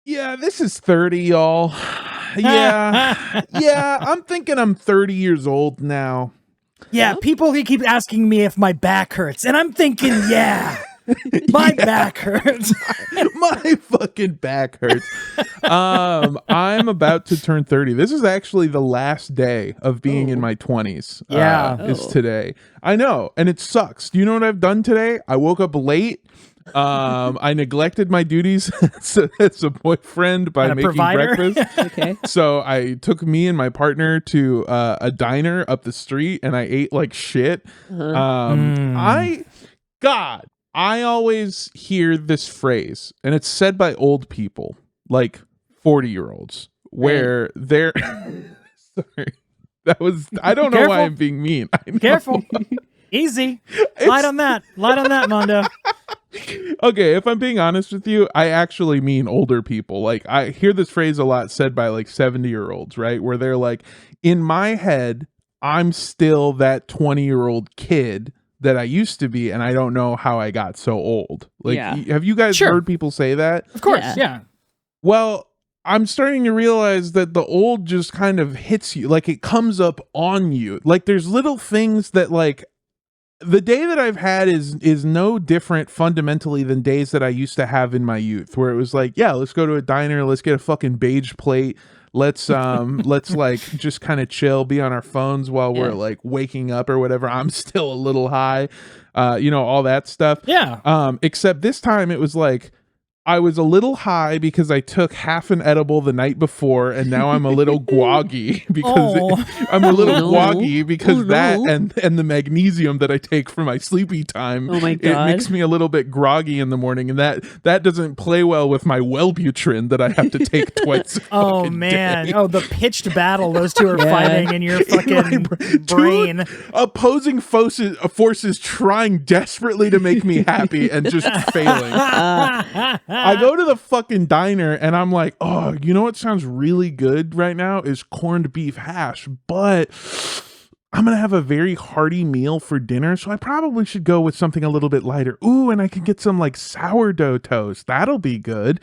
Yeah, this is 30, y'all. Yeah, I'm thinking I'm 30 years old now. Yeah, people keep asking me if my back hurts, and I'm thinking, my back hurts. My fucking back hurts. I'm about to turn 30. This is actually the last day of being in my 20s. Is today. I know, and it sucks. Do you know what I've done today? I woke up late. I neglected my duties as a boyfriend by making breakfast. Okay. So I took me and my partner to a diner up the street, and I ate like shit. I always hear this phrase, and it's said by old people, like 40-year-olds, where they're sorry. I don't know why I'm being mean. Careful. Easy. Light on that, Mando. Okay, if I'm being honest with you, I actually mean older people. Like, I hear this phrase a lot said by like 70-year-olds, right? Where they're like, in my head, I'm still that 20-year-old kid that I used to be, and I don't know how I got so old. Like, have you guys heard people say that? Of course, yeah. Well, I'm starting to realize that the old just kind of hits you, like it comes up on you. Like, there's little things that, like, the day that I've had is no different fundamentally than days that I used to have in my youth, where it was like, yeah, let's go to a diner, let's get a fucking beige plate, let's like just kind of chill, be on our phones while we're like waking up or whatever. I'm still a little high, all that stuff. Except this time it was like I was a little high because I took half an edible the night before, and now I'm a little groggy because that and the magnesium that I take for my sleepy time. Oh my God. It makes me a little bit groggy in the morning, and that doesn't play well with my Wellbutrin that I have to take twice. Oh man! Day. Oh, the pitched battle those two are fighting in your fucking brain. Two opposing forces trying desperately to make me happy and just failing. I go to the fucking diner and I'm like, oh, you know what sounds really good right now is corned beef hash, but I'm going to have a very hearty meal for dinner, so I probably should go with something a little bit lighter. Ooh, and I can get some like sourdough toast. That'll be good.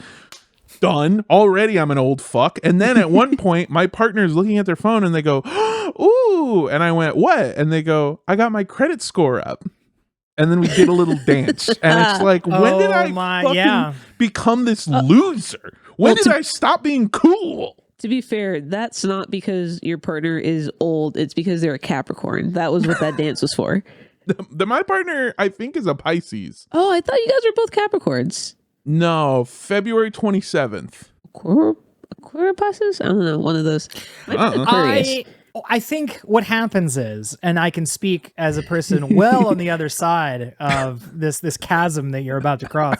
Done. Already I'm an old fuck. And then at one point, my partner's looking at their phone and they go, ooh. And I went, what? And they go, I got my credit score up. And then we did a little dance. And it's like, when did I become this loser? When did I stop being cool? To be fair, that's not because your partner is old. It's because they're a Capricorn. That was what that dance was for. My partner, I think, is a Pisces. Oh, I thought you guys were both Capricorns. No, February 27th. Aquarius? I don't know. One of those. I think what happens is, and I can speak as a person well on the other side of this chasm that you're about to cross,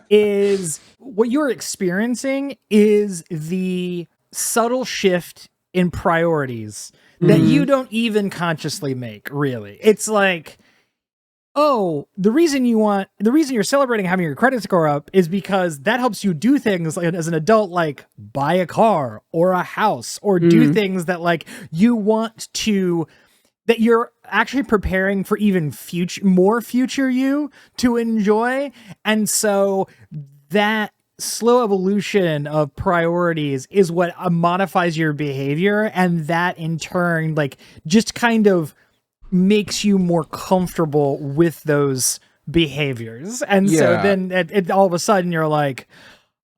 is what you're experiencing is the subtle shift in priorities that you don't even consciously make, really. It's like, oh, the reason you're celebrating having your credit score up is because that helps you do things like as an adult, like buy a car or a house or do things that like you want to, that you're actually preparing for even more future you to enjoy. And so that slow evolution of priorities is what modifies your behavior. And that in turn, like just kind of makes you more comfortable with those behaviors. And so then it all of a sudden you're like,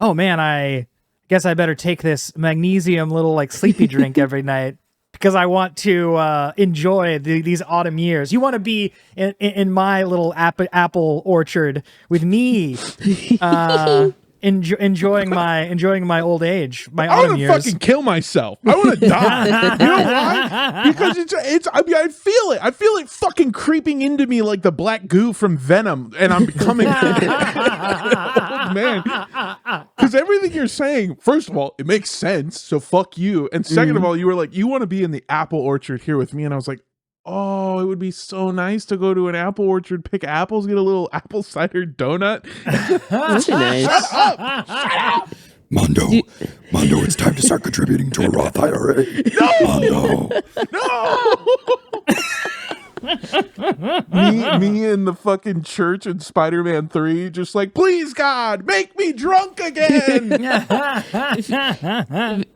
oh man, I guess I better take this magnesium little like sleepy drink every night because I want to enjoy these autumn years. You want to be in my little apple orchard with me, enjoying my old age, my autumn years. I want to fucking kill myself. I want to die. You know why? Because I feel it. I feel it fucking creeping into me like the black goo from Venom, and I'm becoming old man. Because everything you're saying, first of all, it makes sense. So fuck you. And second of all, you were like, you want to be in the apple orchard here with me, and I was like, oh, it would be so nice to go to an apple orchard, pick apples, get a little apple cider donut. That's nice. Shut up! Mando, it's time to start contributing to a Roth IRA. No! Mando. No! me in the fucking church in Spider-Man 3, just like, please God, make me drunk again.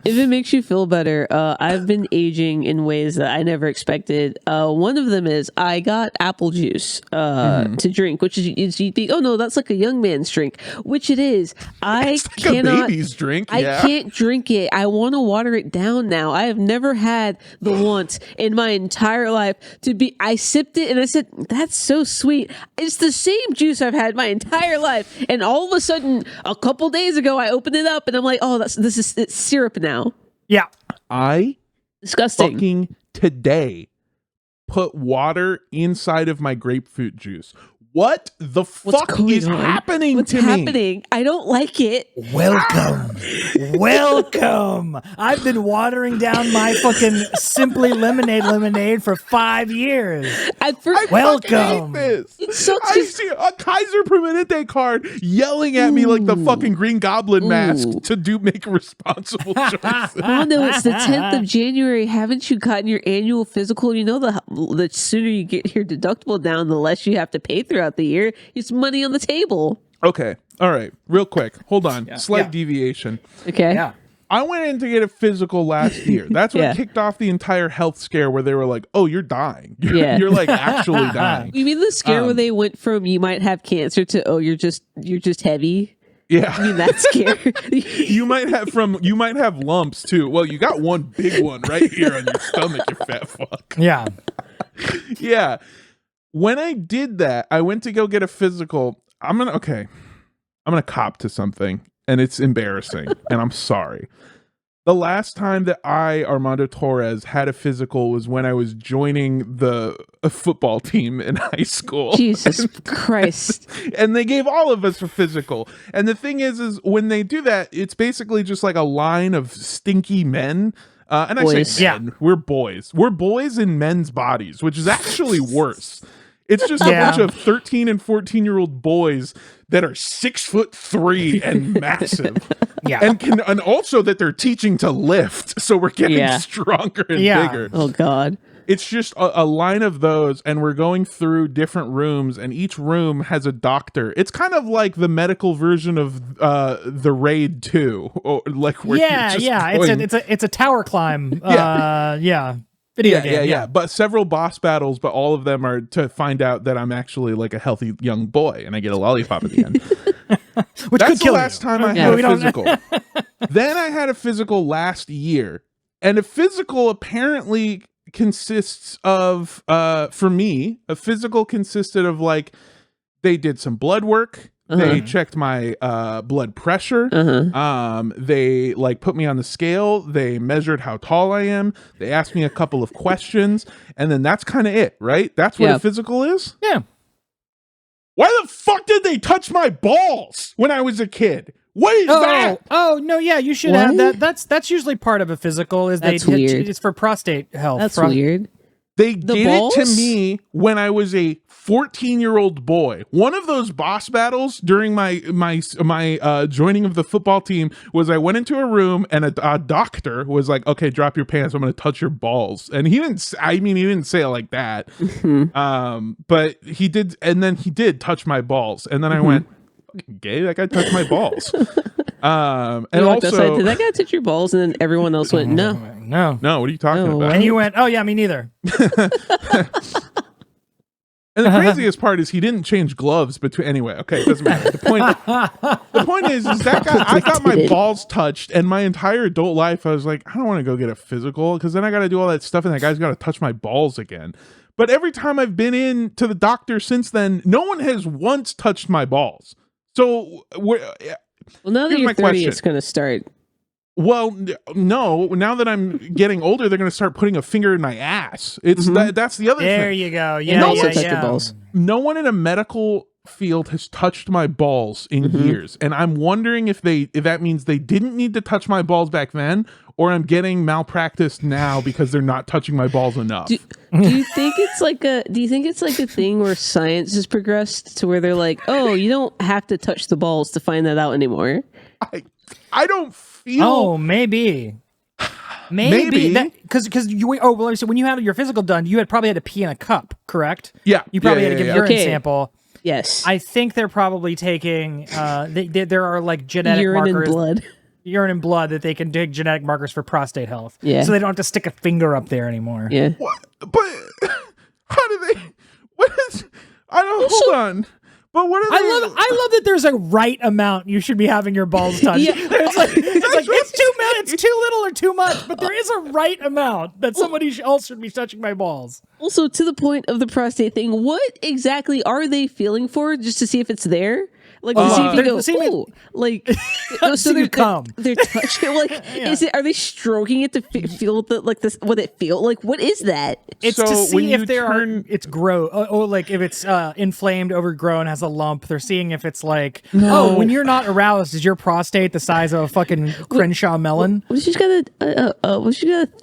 If it makes you feel better, I've been aging in ways that I never expected. One of them is I got apple juice to drink, which is you think, oh no, that's like a young man's drink, which it is. It's like a baby's drink. I can't drink it. I want to water it down now. I have never had the want in my entire life to be. I sipped it and I said, that's so sweet. It's the same juice I've had my entire life. And all of a sudden, a couple days ago, I opened it up and I'm like, oh, it's syrup now. Yeah. I Disgusting. fucking today put water inside of my grapefruit juice. What the fuck is happening What's to happening? me? I don't like it. Welcome. Welcome. I've been watering down my fucking Simply lemonade for 5 years. At first, Welcome. it sucks. I see a Kaiser Permanente card yelling at me like the fucking Green Goblin mask to make responsible choices. Oh no, it's the 10th of January. Haven't you gotten your annual physical? You know, the sooner you get your deductible down, the less you have to pay throughout the year. It's money on the table. Okay. All right. Real quick. Hold on. Slight deviation. Okay. Yeah. I went in to get a physical last year. That's what kicked off the entire health scare where they were like, oh, you're dying. You're like actually dying. You mean the scare where they went from you might have cancer to, oh, you're just heavy? Yeah. I mean, that scare. You might have lumps too. Well, you got one big one right here on your stomach, you fat fuck. Yeah. Yeah. When I did that, I went to go get a physical. I'm gonna cop to something, and it's embarrassing, and I'm sorry. The last time that I, Armando Torres, had a physical was when I was joining the football team in high school. Jesus Christ. And they gave all of us a physical. And the thing is when they do that, it's basically just like a line of stinky men. And I say men, we're boys. We're boys in men's bodies, which is actually worse. It's just a bunch of 13 and 14-year-old boys that are 6'3" and massive. Yeah. And also that they're teaching to lift. So we're getting stronger and bigger. Oh God. It's just a line of those, and we're going through different rooms, and each room has a doctor. It's kind of like the medical version of the Raid 2, or like where it's a tower climb. Video game. Yeah. But several boss battles, but all of them are to find out that I'm actually like a healthy young boy, and I get a lollipop at the end. Which That's could kill the last time I had a physical. Then I had a physical last year, and a physical apparently consists of for me, a physical consisted of like they did some blood work. They checked my blood pressure. They like put me on the scale. They measured how tall I am. They asked me a couple of questions, and then that's kind of it, right? That's what a physical is. Yeah. Why the fuck did they touch my balls when I was a kid? What is that? Oh no, yeah, you should have that. That's usually part of a physical. Weird. It's for prostate health. That's weird. They did it to me when I was a 14-year-old boy. One of those boss battles during my joining of the football team was I went into a room and a doctor was like, "Okay, drop your pants. I'm going to touch your balls." And he didn't say it like that. But he did, and then he did touch my balls, and then I went, "Gay, that guy touched my balls." And also, did that guy touch your balls? And then everyone else went, no. What are you talking about? And you went, "Oh yeah, me neither." And the craziest part is he didn't change gloves between. Anyway, okay, it doesn't matter. The point is that guy. I got my balls touched, and my entire adult life, I was like, I don't want to go get a physical because then I got to do all that stuff, and that guy's got to touch my balls again. But every time I've been in to the doctor since then, no one has once touched my balls. So, well, now that you're 30, it's going to start. Well, no. Now that I'm getting older, they're going to start putting a finger in my ass. It's that's the other thing. There you go. Yeah, and also touch your balls. No one in a medical field has touched my balls in years, and I'm wondering if that means they didn't need to touch my balls back then, or I'm getting malpracticed now because they're not touching my balls enough. Do you think it's like a thing where science has progressed to where they're like, oh, you don't have to touch the balls to find that out anymore? I don't feel. Oh, maybe. Because when you had your physical done, you had probably had to pee in a cup, correct? Yeah. You probably Yeah, had to give yeah, urine Okay. sample. Yes. I think they're probably taking, there are like genetic Urine and markers. blood. Urine and blood that they can dig genetic markers for prostate health. Yeah. So they don't have to stick a finger up there anymore. Yeah. What? But how do they? What is? I don't. Hold on. But what are they? I love that there's a right amount you should be having your balls touched. Yeah. It's too little or too much, but there is a right amount that somebody else should be touching my balls. Also, to the point of the prostate thing, what exactly are they feeling for? Just to see if it's there? Like to see if you they're- go, ooh, like See you come. they're touching. Like, is it? Are they stroking it to feel the like this? What it feel like? What is that? It's So to when see you if there turn- are it's grow or like if it's inflamed, overgrown, has a lump. They're seeing if it's like when you're not aroused, is your prostate the size of a fucking Crenshaw melon? What if she's got a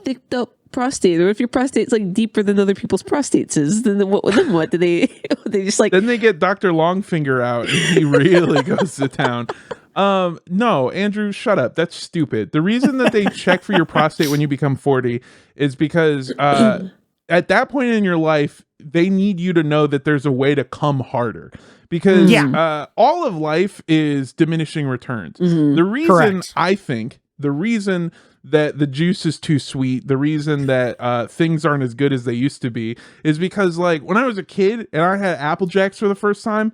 thicked up prostate, or if your prostate's like deeper than other people's prostates is? Then what do they? They just like Then they get Dr. Longfinger out and he really goes to town. No, Andrew, shut up. That's stupid. The reason that they check for your prostate when you become 40 is because at that point in your life, they need you to know that there's a way to come harder. Because all of life is diminishing returns. The reason Correct. I think the reason that the juice is too sweet, the reason that things aren't as good as they used to be, is because like when I was a kid and I had Apple Jacks for the first time,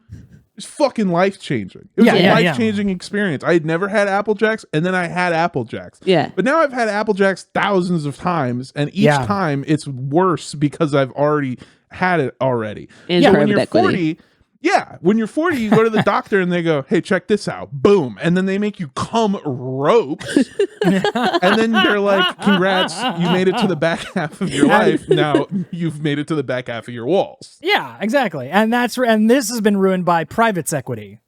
it's fucking life changing. It was a life changing experience. I had never had Apple Jacks, and then I had Apple Jacks. Yeah. But now I've had Apple Jacks thousands of times, and each time it's worse because I've already had it already. And So when private you're equity. 40. Yeah, when you're 40, you go to the doctor and they go, "Hey, check this out." Boom. And then they make you cum ropes. And then they're like, "Congrats, you made it to the back half of your life. Now you've made it to the back half of your walls." Yeah, exactly. And this has been ruined by private's equity,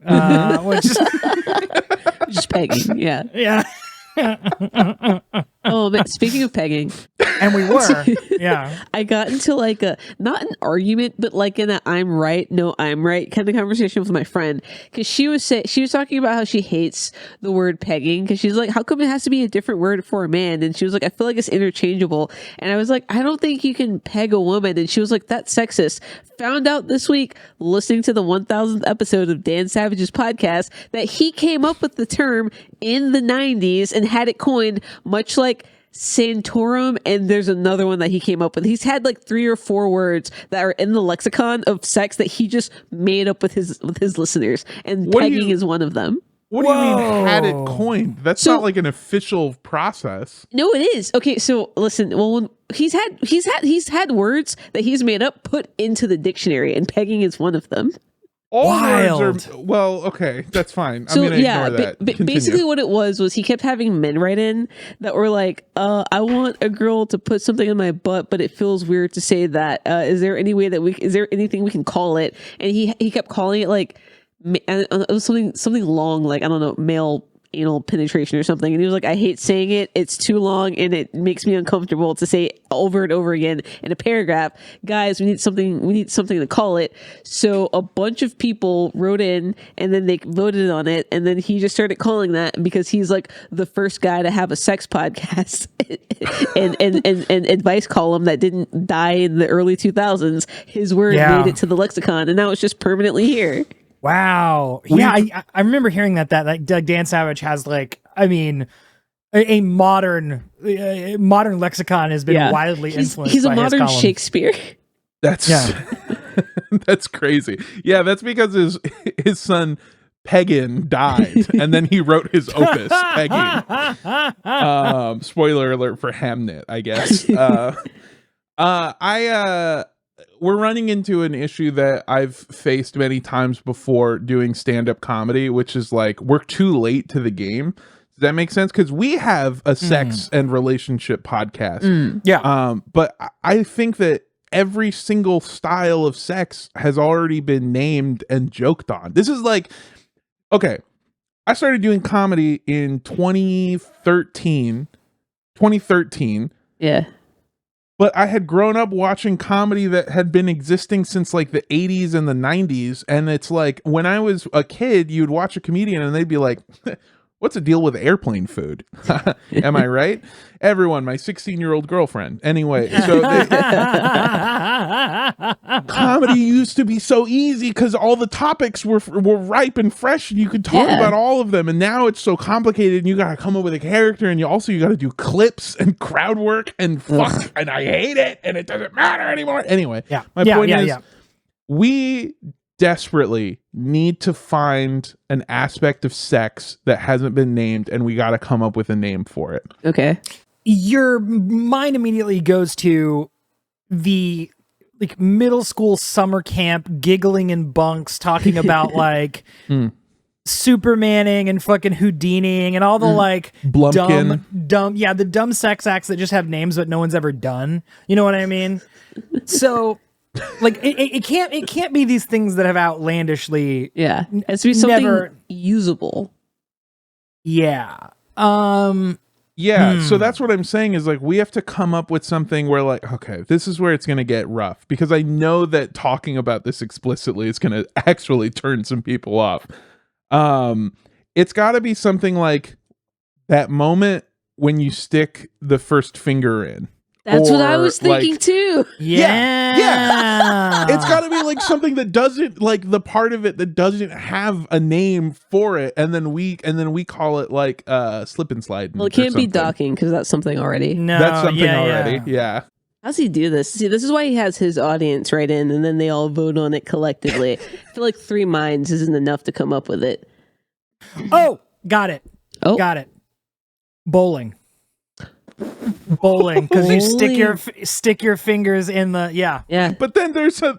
which just pegging. Yeah. yeah. Oh man, speaking of pegging, And we were. Yeah. I got into like a not an argument, but like in a I'm right, no I'm right kind of conversation with my friend, because she was talking about how she hates the word pegging because she's like, how come it has to be a different word for a man? And she was like, I feel like it's interchangeable. And I was like, I don't think you can peg a woman. And she was like, that's sexist. Found out this week listening to the 1000th episode of Dan Savage's podcast that he came up with the term in the 90s and had it coined, much like Santorum, and there's another one that he came up with. He's had like 3 or 4 words that are in the lexicon of sex that he just made up with his listeners, and pegging is one of them. What do you mean had it coined? That's not like an official process. No, it is. Okay, so listen, well, when he's had words that he's made up put into the dictionary, and pegging is one of them. All Wild. words are okay. That's fine. So I'm gonna ignore that. basically what it was he kept having men write in that were like, I want a girl to put something in my butt, but it feels weird to say that. Is there any way that is there anything we can call it? And he kept calling it like, it was something long, like, I don't know, male anal penetration or something. And he was like, I hate saying it. It's too long and it makes me uncomfortable to say over and over again in a paragraph. Guys, we need something to call it. So a bunch of people wrote in and then they voted on it. And then he just started calling that because he's like the first guy to have a sex podcast and advice column that didn't die in the early 2000s. His word made it to the lexicon and now it's just permanently here. Wow. Yeah, I remember hearing that Dan Savage has like, I mean, a modern lexicon has been widely influenced. He's a by modern his column. Shakespeare. That's that's crazy. Yeah, that's because his son Peggin died, and then he wrote his opus Peggin. Spoiler alert for Hamnet, I guess. We're running into an issue that I've faced many times before doing stand-up comedy, which is like we're too late to the game. Does that make sense? Because we have a sex and relationship podcast. But I think that every single style of sex has already been named and joked on. This is like, okay, I started doing comedy in 2013. Yeah. But I had grown up watching comedy that had been existing since like the 80s and the 90s. And it's like when I was a kid, you'd watch a comedian and they'd be like, What's the deal with airplane food? Am I right? Everyone, my 16-year-old girlfriend. Anyway, so comedy used to be so easy because all the topics were ripe and fresh, and you could talk about all of them. And now it's so complicated, and you got to come up with a character, and you got to do clips and crowd work, and fuck, and I hate it, and it doesn't matter anymore. Anyway, my point is, we desperately need to find an aspect of sex that hasn't been named, and we got to come up with a name for it. Okay. Your mind immediately goes to the like middle school summer camp giggling in bunks talking about like Supermaning and fucking Houdining and all the like Blumpkin. the dumb sex acts that just have names but no one's ever done. You know what I mean? So like it can't be these things that have outlandishly it has to be something usable. So that's what I'm saying is like we have to come up with something where like, okay, this is where it's going to get rough, because I know that talking about this explicitly is going to actually turn some people off. It's got to be something like that moment when you stick the first finger in. That's what I was thinking like, too. Yeah. It's got to be like something that doesn't, like the part of it that doesn't have a name for it, and then we call it like slip and slide. Well, it can't be docking because that's something already. No, that's something already. Yeah. How's he do this? See, this is why he has his audience write in, and then they all vote on it collectively. I feel like 3 minds isn't enough to come up with it. Oh, got it. Bowling, because you stick your fingers in the yeah. But then there's 2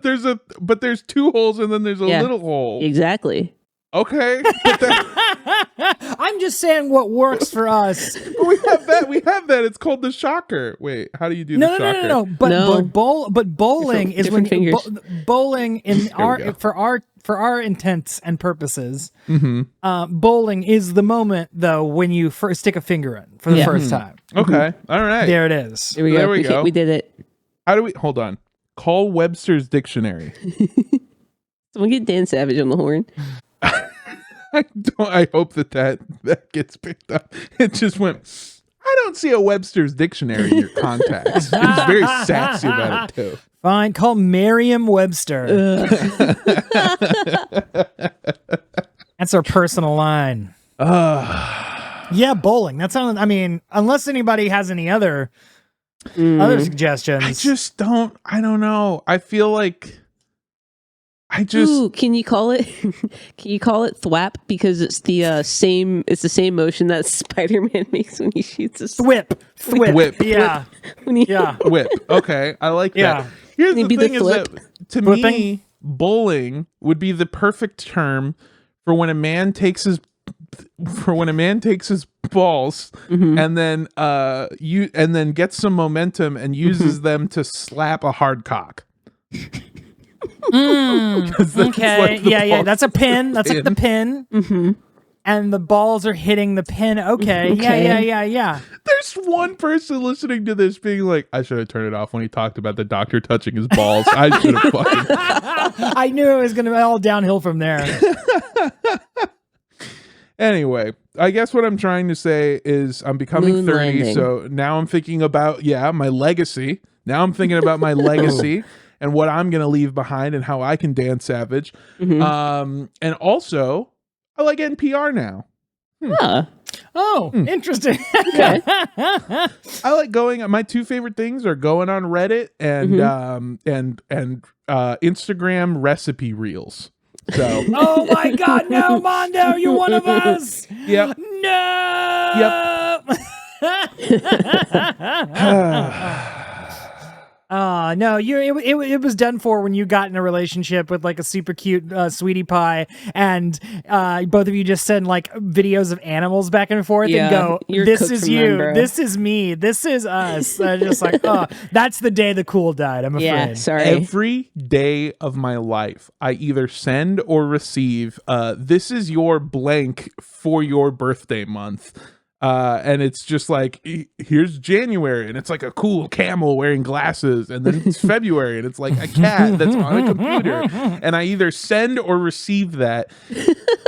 holes and then there's a little hole. Exactly. Okay. But I'm just saying what works for us. But we have that. It's called the shocker. Wait, how do you do the shocker? No. But bowling is when bowling in for our intents and purposes. Bowling is the moment though when you first stick a finger in for the first time. Okay. All right. There it is. There we go. We did it. How do we hold on? Call Webster's dictionary. Someone get Dan Savage on the horn. I hope that gets picked up. It just went, I don't see a Webster's dictionary in your contacts. It's very sassy about it too. Fine, call Merriam-Webster. That's our personal line. Yeah, bowling. That sounds, I mean, unless anybody has any other suggestions. I don't know. I feel like can you call it thwap, because it's the same motion that Spider-Man makes when he shoots a thwip. Yeah. Whip. Okay, I like that. Here's the thing is that to me, bowling would be the perfect term for when a man takes his balls and then gets some momentum and uses them to slap a hard cock. Okay. Yeah. That's a pin. That's like the pin. And the balls are hitting the pin. Okay. Yeah. There's one person listening to this being like, I should have turned it off when he talked about the doctor touching his balls. I should have fucking. I knew it was going to be all downhill from there. Anyway, I guess what I'm trying to say is I'm becoming Moon 30, landing. so now I'm thinking about my legacy. Now I'm thinking about my legacy. And what I'm going to leave behind and how I can dance savage. And also, I like NPR now. Oh, interesting. Okay. I like my 2 favorite things are going on Reddit and Instagram recipe reels. So. Oh my God, no, Mando, you're one of us. Yep. No. Yep. No, it was done for when you got in a relationship with like a super cute sweetie pie, and both of you just send like videos of animals back and forth and go, "This is you, this is me, this is us." Just like, that's the day the cool died. I'm afraid. Yeah, sorry. Every day of my life, I either send or receive. This is your blank for your birthday month. And it's just like, here's January, and it's like a cool camel wearing glasses, and then it's February, and it's like a cat that's on a computer, and I either send or receive that,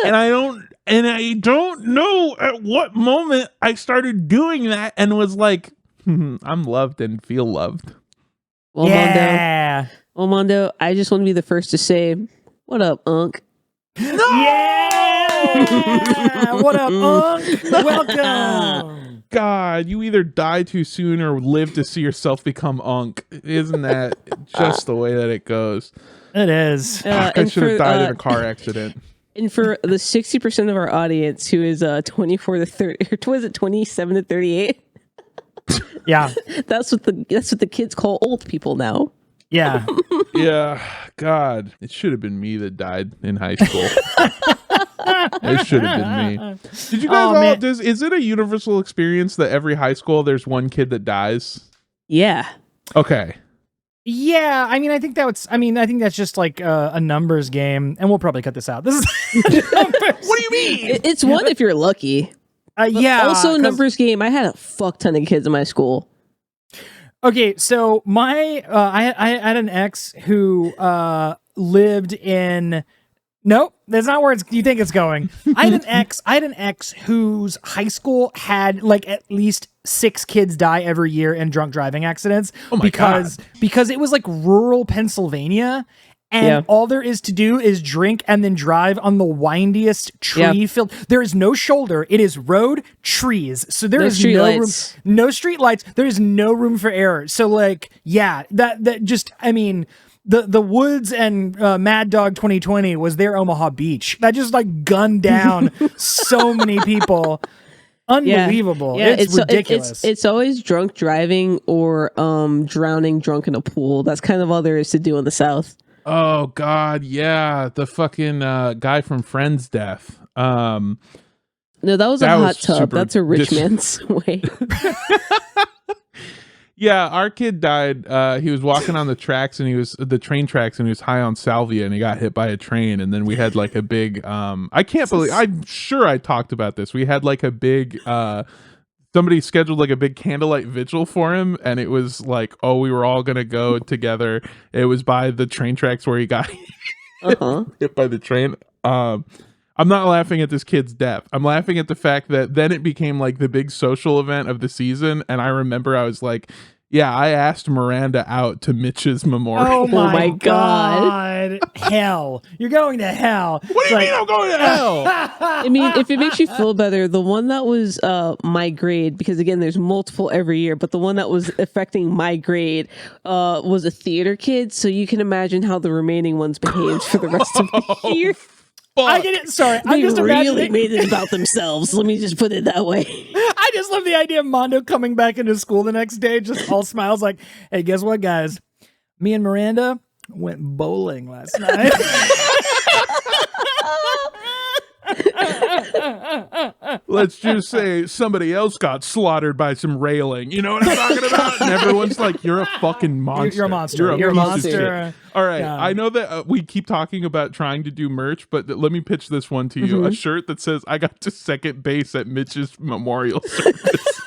and I don't And I don't know at what moment I started doing that and was like, I'm loved and feel loved. Well, Yeah. Mando, I just want to be the first to say, what up, Unc? Yeah. What up, Unc? Welcome. God, you either die too soon or live to see yourself become Unc. Isn't that just the way that it goes? It is. I should have died in a car accident. And for the 60% of our audience who is 24 to 30, or was it 27 to 38? Yeah. That's what the kids call old people now. Yeah. Yeah, God, it should have been me that died in high school. It should have been me. Did you guys is it a universal experience that every high school there's one kid that dies? Yeah. Okay. Yeah, I think that's just like a numbers game, and we'll probably cut this out. This is What do you mean? It's one if you're lucky. yeah. Also a numbers game. I had a fuck ton of kids in my school. Okay, so my I had an ex who lived in. Nope, that's not where you think it's going. I had an ex whose high school had like at least 6 kids die every year in drunk driving accidents. Oh my God. Because it was like rural Pennsylvania. And all there is to do is drink and then drive on the windiest tree-filled. There is no shoulder. It is road, trees. So there is no room. No street lights. There is no room for error. So like, yeah, that just, the Woods and Mad Dog 2020 was their Omaha Beach. That just like gunned down so many people. Unbelievable. Yeah, it's ridiculous. It's always drunk driving or drowning drunk in a pool. That's kind of all there is to do in the South. Oh God, yeah, the fucking guy from Friends death. No, that was a hot tub. That's a rich man's way. Yeah, our kid died. He was walking on the tracks, and the train tracks, and he was high on salvia, and he got hit by a train. And then we had like a big. I can't believe. I'm sure I talked about this. We had like a big. Somebody scheduled like a big candlelight vigil for him, and it was like, oh, we were all gonna go together. It was by the train tracks where he got hit by the train. I'm not laughing at this kid's death. I'm laughing at the fact that then it became like the big social event of the season, and I remember I was like, yeah, I asked Miranda out to Mitch's memorial. Oh my God. Hell. You're going to hell. What do you mean I'm going to hell? I mean, if it makes you feel better, the one that was my grade, because again, there's multiple every year, but the one that was affecting my grade was a theater kid. So you can imagine how the remaining ones behaved for the rest of the year. I get it. Sorry, They really made it about themselves. Let me just put it that way. I just love the idea of Mando coming back into school the next day, just all smiles, like, "Hey, guess what, guys? Me and Miranda went bowling last night." Let's just say somebody else got slaughtered by some railing. You know what I'm talking about? And everyone's like, you're a fucking monster. You're a monster. You're a piece of monster. shit. All right. Yeah. I know that we keep talking about trying to do merch, but let me pitch this one to you. A shirt that says, I got to second base at Mitch's memorial service.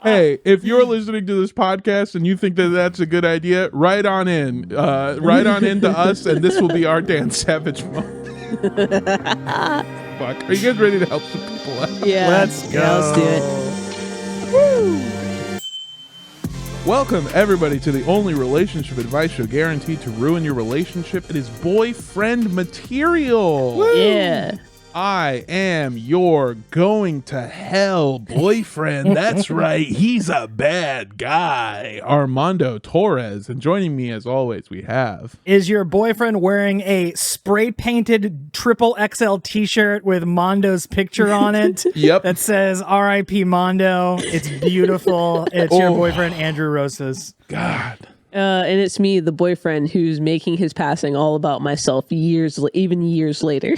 Hey, if you're listening to this podcast and you think that that's a good idea, write on in. Write on into us, and this will be our Dan Savage moment. Fuck. Are you guys ready to help some people out? Yeah. Let's go. Yeah, let's do it. Woo! Welcome, everybody, to the only relationship advice show guaranteed to ruin your relationship. It is boyfriend material. Woo! Yeah. I am your going to hell boyfriend. That's right. He's a bad guy. Armando Torres. And joining me as always, we have. Is your boyfriend wearing a spray painted triple XL t-shirt with Mondo's picture on it? Yep. That says R.I.P. Mondo. It's beautiful. It's your boyfriend, Andrew Rosas. God. And it's me, the boyfriend, who's making his passing all about myself even years later.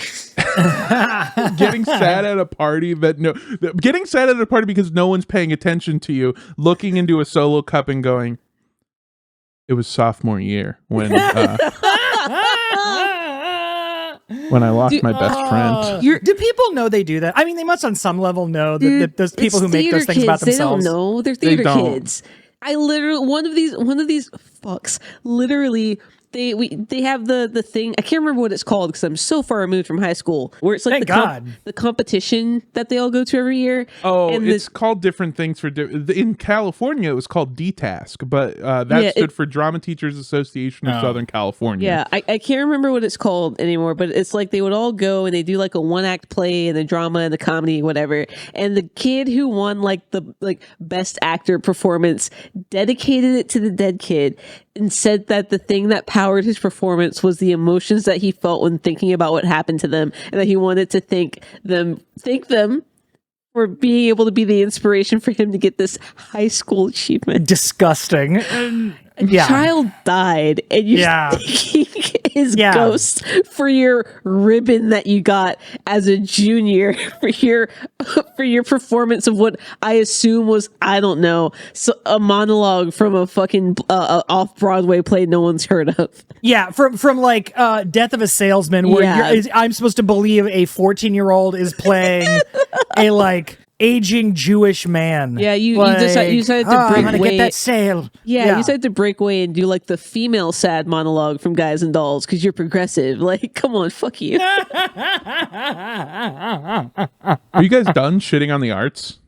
Getting sad at a party getting sad at a party because no one's paying attention to you, looking into a solo cup and going, it was sophomore year when I lost my best friend. Do people know they do that? I mean, they must on some level know that those people who make those things about themselves. They don't know. They're theater kids. I literally one of these fucks literally. They have the thing. I can't remember what it's called because I'm so far removed from high school. Where it's like the competition that they all go to every year. Oh, and it's called different things for in California. It was called DTASC, but that stood for Drama Teachers Association of Southern California. Yeah, I can't remember what it's called anymore. But it's like they would all go and they do like a 1-act play and the drama and the comedy, whatever. And the kid who won like the best actor performance dedicated it to the dead kid. And said that the thing that powered his performance was the emotions that he felt when thinking about what happened to them, and that he wanted to thank them for being able to be the inspiration for him to get this high school achievement. Disgusting. A child died, and you're thanking his ghost for your ribbon that you got as a junior for your performance of what I assume was, I don't know, a monologue from a fucking off-Broadway play no one's heard of. Yeah, from like Death of a Salesman, where I'm supposed to believe a 14-year-old is playing a like aging Jewish man. Yeah, you decided to break away. Get that sale. Yeah, you decided to break away and do like the female sad monologue from Guys and Dolls because you're progressive. Like, come on, fuck you. Are you guys done shitting on the arts?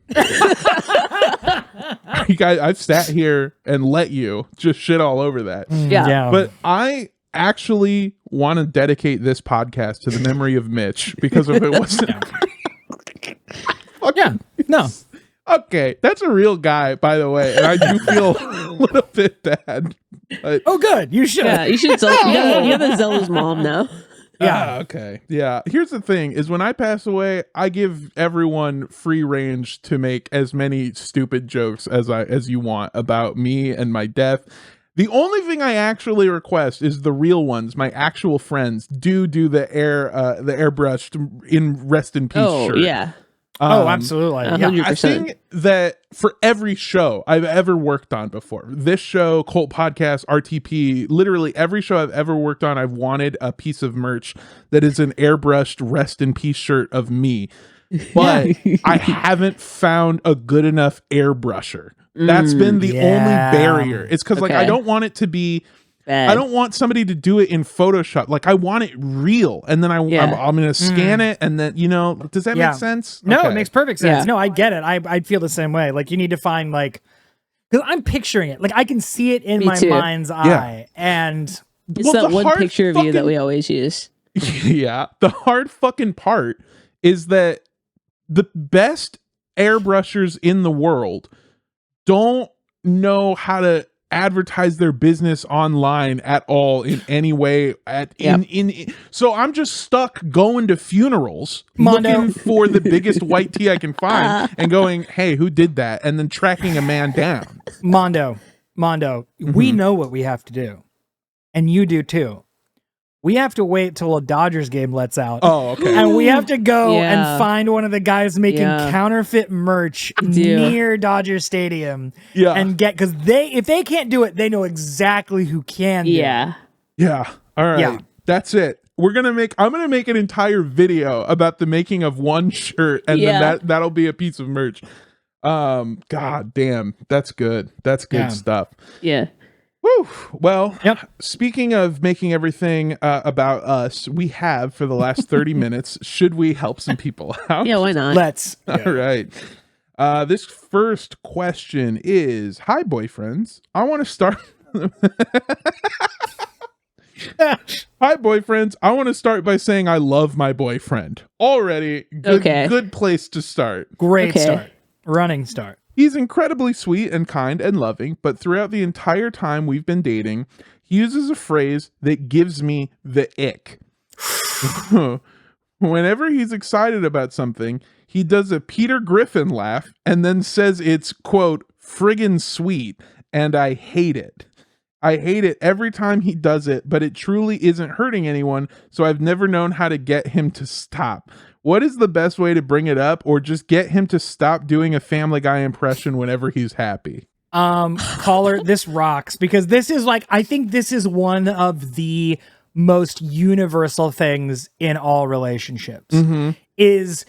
You guys, I've sat here and let you just shit all over that. Yeah. But I actually want to dedicate this podcast to the memory of Mitch, because if it wasn't No. Okay, that's a real guy, by the way, and I do feel a little bit bad. But Oh, good. You should. Yeah, you should. You're the Zella's mom now. Yeah. Okay. Yeah. Here's the thing: is when I pass away, I give everyone free range to make as many stupid jokes as you want about me and my death. The only thing I actually request is the real ones. My actual friends do the airbrushed in rest in peace shirt. Yeah. Absolutely. 100%. I think that for every show I've ever worked on before, this show, Cult Podcast, RTP, literally every show I've ever worked on, I've wanted a piece of merch that is an airbrushed rest in peace shirt of me. But I haven't found a good enough airbrusher. That's been the only barrier. It's because like I don't want it to be bad. I don't want somebody to do it in Photoshop. Like I want it real, and then I'm going to scan it, and then does that make sense? No, it makes perfect sense. No, I get it. I'd feel the same way. Like you need to find like, because I'm picturing it. Like I can see it in my mind's eye, and it's that one picture of you that we always use. Yeah, the hard fucking part is that the best airbrushers in the world don't know how to advertise their business online at all in any way. So I'm just stuck going to funerals, looking for the biggest white tee I can find, and going, "Hey, who did that?" And then tracking a man down. Mando, we know what we have to do, and you do too. We have to wait till a Dodgers game lets out. Oh, okay. And we have to go and find one of the guys making counterfeit merch near Dodger Stadium. Yeah. And because if they can't do it, they know exactly who can do it. Yeah. All right. Yeah. That's it. I'm gonna make an entire video about the making of one shirt, and then that'll be a piece of merch. God damn. That's good. That's good stuff. Yeah. Woo. Well, speaking of making everything about us, we have for the last 30 minutes. Should we help some people out? Yeah, why not? Let's. All right. This first question is, hi, boyfriends. I want to start. Hi, boyfriends. I want to start by saying I love my boyfriend. Already, good place to start. Great start. Running start. He's incredibly sweet and kind and loving, but throughout the entire time we've been dating, he uses a phrase that gives me the ick. Whenever he's excited about something, he does a Peter Griffin laugh and then says it's, quote, friggin' sweet, and I hate it. I hate it every time he does it, but it truly isn't hurting anyone, so I've never known how to get him to stop. What is the best way to bring it up, or just get him to stop doing a Family Guy impression whenever he's happy? Caller, this rocks, because this is like, I think this is one of the most universal things in all relationships. Is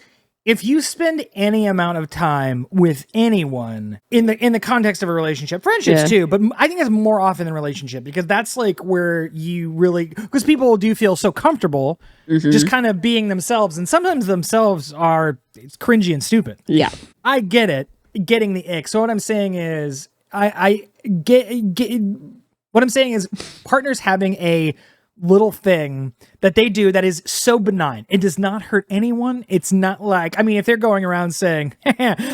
if you spend any amount of time with anyone in the context of a relationship, friendships too, but I think it's more often than relationship, because that's like where you really, because people do feel so comfortable just kind of being themselves, and sometimes themselves it's cringy and stupid. Yeah. I get it, getting the ick. So what I'm saying is I get what I'm saying is partners having a little thing that they do that is so benign. It does not hurt anyone. It's not like, I mean, if they're going around saying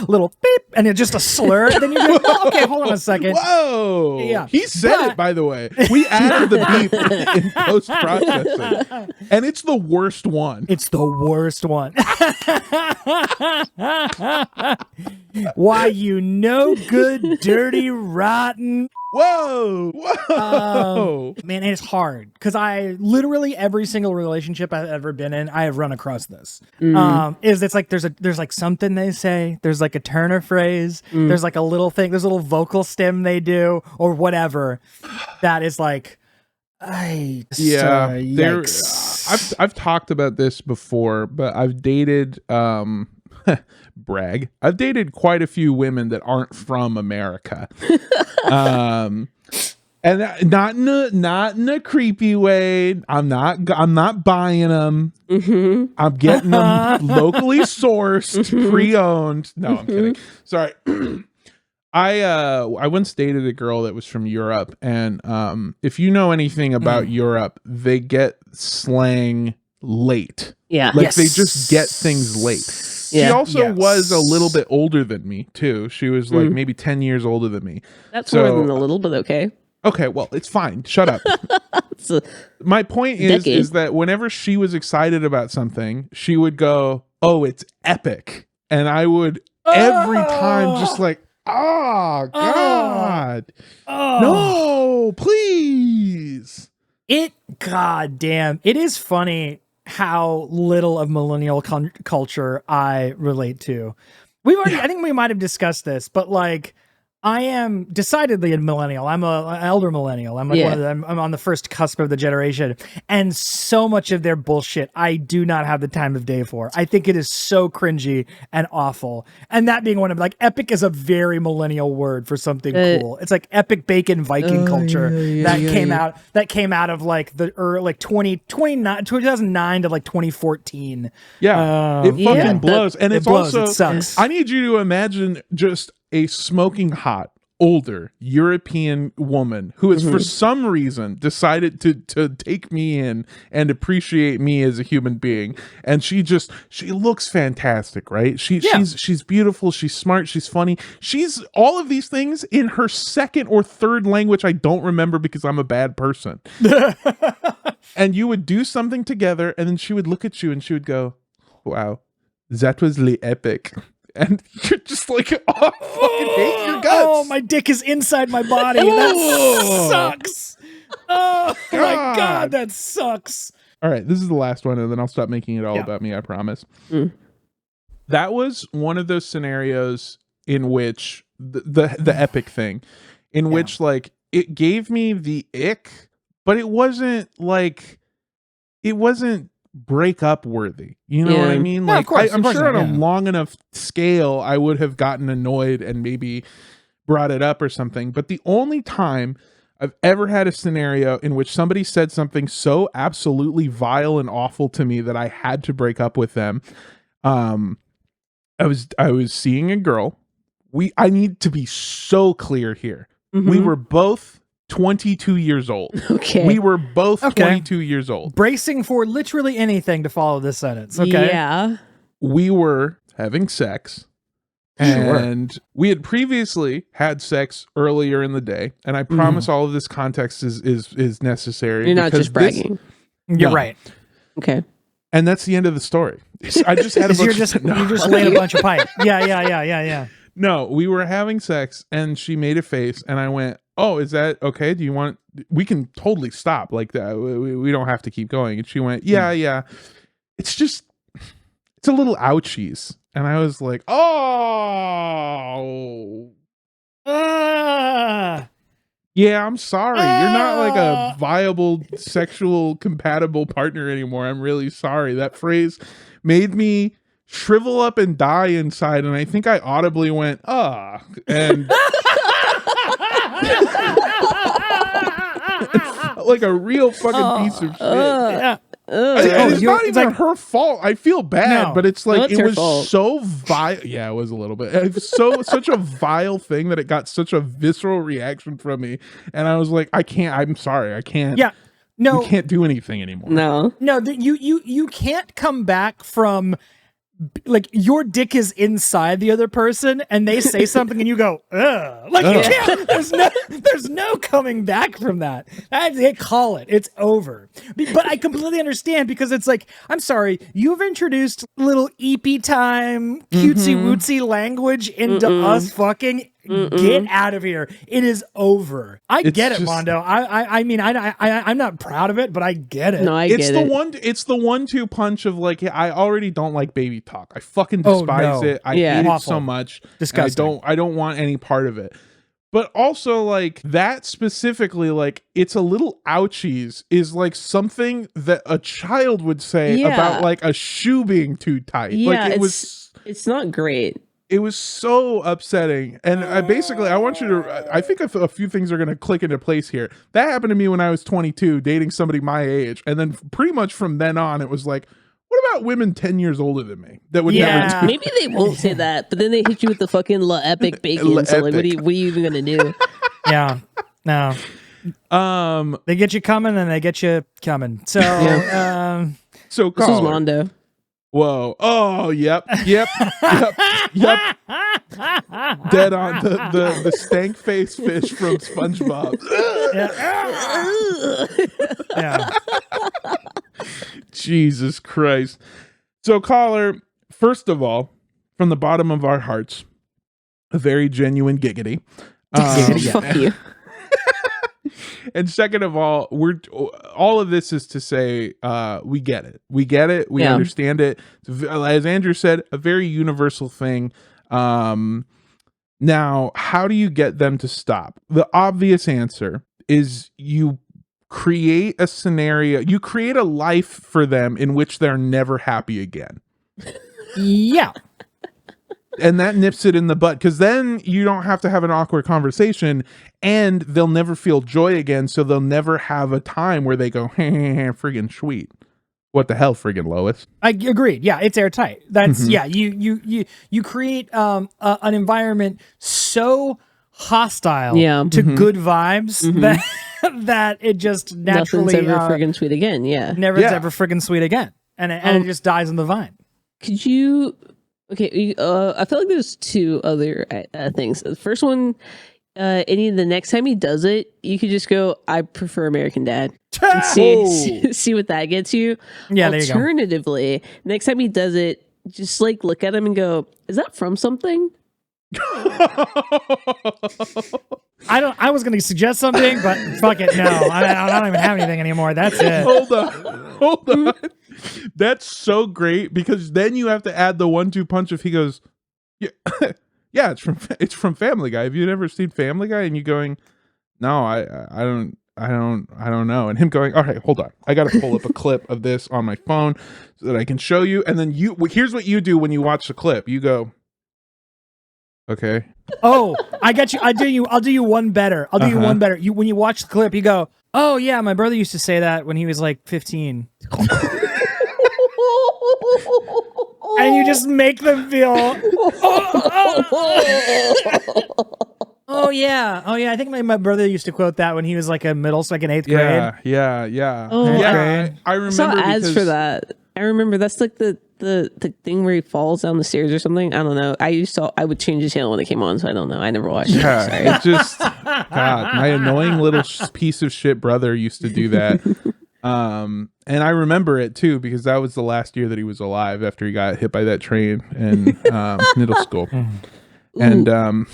little beep and it's just a slur, then you're like, oh, okay, hold on a second. Whoa. Yeah. He said it, by the way. We added the beep in post-processing. And it's the worst one. It's the worst one. Why, you no good, dirty, rotten. Whoa. Whoa. Man, it's hard because I literally every single relationship I've ever been in, I have run across this. Is it's like there's like something they say, there's like a turn of phrase, there's like a little thing, there's a little vocal stem they do or whatever that is like, yikes. I've talked about this before, but I've dated brag. I've dated quite a few women that aren't from America. And not in a creepy way. I'm not buying them. I'm getting them locally sourced, pre-owned. No, I'm kidding. Sorry. I once dated a girl that was from Europe, and if you know anything about Europe, they get slang late. Yeah. Like they just get things late. She also was a little bit older than me too. She was like maybe 10 years older than me. That's more than a little, but okay. Okay, well, it's fine. Shut up. My point is that whenever she was excited about something, she would go, "Oh, it's epic." And I would every time just like, "Oh, God. No, please." God damn. It is funny how little of millennial culture I relate to. I think we might have discussed this, but like, I am decidedly a millennial. I'm an elder millennial. I'm like one of them. I'm on the first cusp of the generation. And so much of their bullshit, I do not have the time of day for. I think it is so cringy and awful. And that being one of like, epic is a very millennial word for something cool. It's like epic bacon Viking culture that came out of like the early, like 2009 to like 2014. Yeah. It fucking blows. And it's blows. also, it sucks. I need you to imagine just a smoking hot, older European woman who has for some reason decided to take me in and appreciate me as a human being. And she looks fantastic, right? She's beautiful, she's smart, she's funny. She's all of these things in her second or third language I don't remember because I'm a bad person. And you would do something together and then she would look at you and she would go, "Wow, that was really epic." And you're just like, "Oh, I fucking hate your guts." Oh, my dick is inside my body. That sucks. Oh, my God, that sucks. All right, this is the last one, and then I'll stop making it all about me, I promise. That was one of those scenarios in which, the epic thing, in which, like, it gave me the ick, but it wasn't break up worthy. You know what I mean? Like, I'm sure on a long enough scale, I would have gotten annoyed and maybe brought it up or something. But the only time I've ever had a scenario in which somebody said something so absolutely vile and awful to me that I had to break up with them, I was seeing a girl. I need to be so clear here. We were both 22 years old. Okay. We were both 22 years old. Bracing for literally anything to follow this sentence. Okay. Yeah. We were having sex. And we had previously had sex earlier in the day. And I promise all of this context is necessary. You're not just bragging. You're right. Okay. And that's the end of the story. I just had a bunch you just laid a bunch of pipe. Yeah. No, we were having sex and she made a face and I went, "Oh, is that okay? Do you want, we can totally stop like that. We don't have to keep going." And she went, yeah. It's a little ouchies. And I was like, "Oh, yeah, I'm sorry. You're not like a viable sexual compatible partner anymore. I'm really sorry." That phrase made me shrivel up and die inside, and I think I audibly went, and like a real fucking piece of shit. Yeah. It's not even her fault. I feel bad, but it's like Well, it was fault. so vile. Yeah, it was a little bit. It was such a vile thing that it got such a visceral reaction from me, and I was like, I can't. I'm sorry, I can't. Yeah. No, you can't do anything anymore. No. You can't come back from like your dick is inside the other person and they say something and you go, ugh. Like you can't, there's no coming back from that. They call it. It's over. But I completely understand because it's like, I'm sorry, you've introduced little eepy time, cutesy wootsy language into us fucking. Get out of here. It is over. I get it, Mando. I mean, I'm not proud of it, but I get it. No, It's the 1-2 punch of like, I already don't like baby talk. I fucking despise it. I hate it so much. Disgusting. I don't want any part of it. But also like that specifically, like it's a little ouchies is like something that a child would say about like a shoe being too tight. Yeah, like it's not great. It was so upsetting. And I want you to, I think a few things are going to click into place here. That happened to me when I was 22, dating somebody my age. And then pretty much from then on, it was like, what about women 10 years older than me? That would never do. Maybe they won't say that, but then they hit you with the fucking La Epic bacon. So like, what are you even going to do? Yeah. No. They get you coming and they get you coming. So, so this is Mando. Whoa. Oh, yep. Dead on the stank face fish from SpongeBob. yeah. Jesus Christ. So, caller, first of all, from the bottom of our hearts, a very genuine giggity. Fuck you. And second of all, all of this is to say we get it. We understand it. As Andrew said, a very universal thing. Now, how do you get them to stop? The obvious answer is you create a scenario, you create a life for them in which they're never happy again. Yeah. And that nips it in the butt, because then you don't have to have an awkward conversation and they'll never feel joy again. So they'll never have a time where they go, friggin' sweet. What the hell, friggin' Lois? I agreed. Yeah, it's airtight. That's you create an environment so hostile to good vibes that it just naturally nothing's ever friggin' sweet again. Never ever friggin' sweet again. And it just dies on the vine. Could you Okay, I feel like there's two other things. The first one, the next time he does it, you could just go, I prefer American Dad. And see what that gets you. Yeah, there you go. Alternatively, next time he does it, just like look at him and go, is that from something? I was going to suggest something, but fuck it. No, I don't even have anything anymore. That's it. Hold on. That's so great, because then you have to add the 1-2 punch if he goes, yeah, it's from Family Guy. Have you ever seen Family Guy? And you going, no, I don't know. And him going, all right, hold on. I got to pull up a clip of this on my phone so that I can show you. And then here's what you do when you watch the clip. You go, okay. Oh, I got you. I'll do you one better. You one better. When you watch the clip, you go, oh yeah, my brother used to say that when he was like 15. And you just make them feel oh yeah. I think my brother used to quote that when he was like a middle, so like in 8th grade. Yeah. Oh, Yeah, I remember. I saw ads for that. I remember that's like the thing where he falls down the stairs or something. I don't know. I would change the channel when it came on, so I don't know. I never watched it. Sorry. It just my annoying little piece of shit brother used to do that. And I remember it too, because that was the last year that he was alive after he got hit by that train in middle school. And then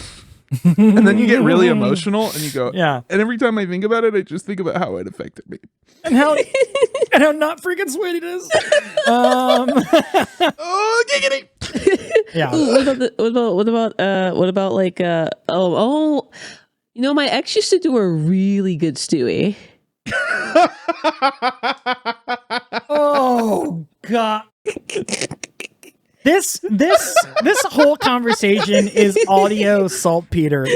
you get really emotional and you go, yeah. And every time I think about it, I just think about how it affected me. And how not freaking sweet it is. Oh, giggity. Yeah. What about like my ex used to do a really good Stewie. Oh God. This whole conversation is audio saltpeter.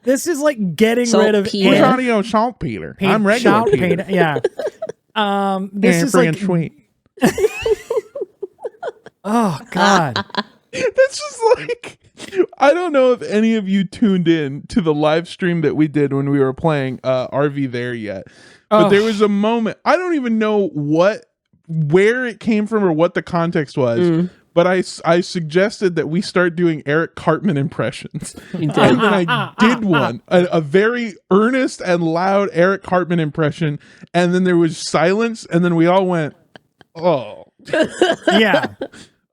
This is like getting rid of Saltpeter. Who's audio saltpeter? I'm regular Peter. Yeah. This is like sweet. oh god. That's just like, I don't know if any of you tuned in to the live stream that we did when we were playing RV there yet. But there was a moment, I don't even know where it came from or what the context was. But I suggested that we start doing Eric Cartman impressions. And then I did one, a very earnest and loud Eric Cartman impression. And then there was silence. And then we all went, oh. Yeah.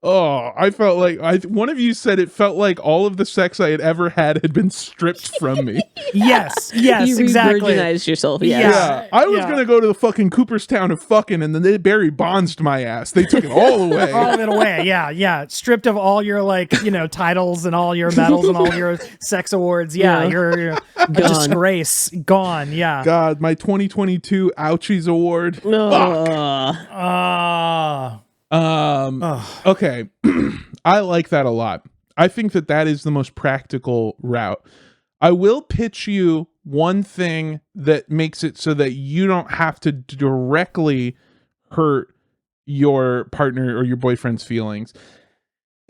Oh, I felt like one of you said it felt like all of the sex I had ever had been stripped from me. Yes, You exactly. re-virginized yourself. Yes. Yeah, I was gonna go to the fucking Cooperstown of fucking, and then they Barry Bonds'd my ass. They took it all away. All of it away. Yeah. Stripped of all your titles and all your medals and all your sex awards. Yeah. You're a disgrace. Gone. Yeah. God, my 2022 Ouchies Award. Okay. I like that a lot. I think that is the most practical route. I will pitch you one thing that makes it so that you don't have to directly hurt your partner or your boyfriend's feelings.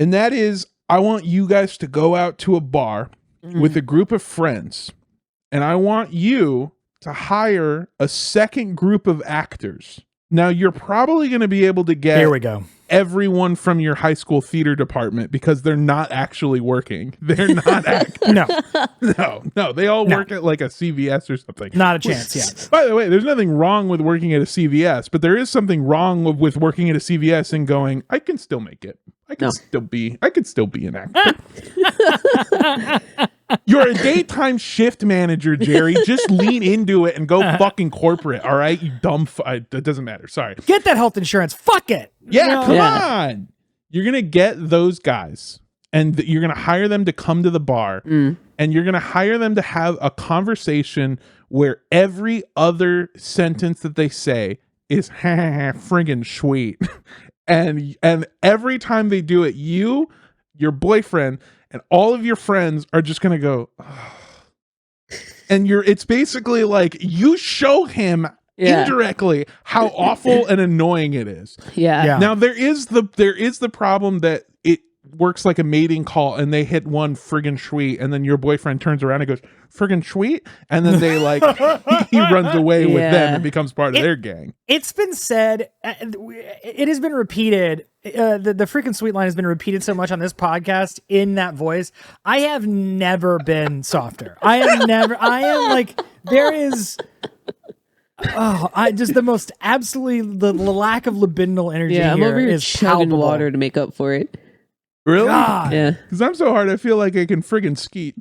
And that is, I want you guys to go out to a bar with a group of friends. And I want you to hire a second group of actors. Now, you're probably going to be able to get Here we go. everyone from your high school theater department because they're not actually working. They're not acting. No. They all work at like a CVS or something. Not a chance, yeah. By the way, there's nothing wrong with working at a CVS, but there is something wrong with working at a CVS and going, I can still make it. I can still be an actor. You're a daytime shift manager, Jerry. Just lean into it and go fucking corporate, all right? You dumb it doesn't matter. Sorry. Get that health insurance. Fuck it. Yeah, come on. You're going to get those guys and you're going to hire them to come to the bar and you're going to hire them to have a conversation where every other sentence that they say is friggin' sweet. And every time they do it, you, your boyfriend, and all of your friends are just gonna go, oh. And it's basically like you show him indirectly how awful and annoying it is. Yeah. Now there is the problem that it works like a mating call and they hit one friggin' sweet and then your boyfriend turns around and goes friggin' sweet and then they like he runs away with them and becomes part of their gang. It's been said, it has been repeated. The freaking sweet line has been repeated so much on this podcast in that voice. I have never been softer. I am like, there is, I just the most absolutely, the lack of libidinal energy here I'm over here is chugging palpable. water to make up for it. Really? God. Yeah. Because I'm so hard, I feel like I can friggin' skeet.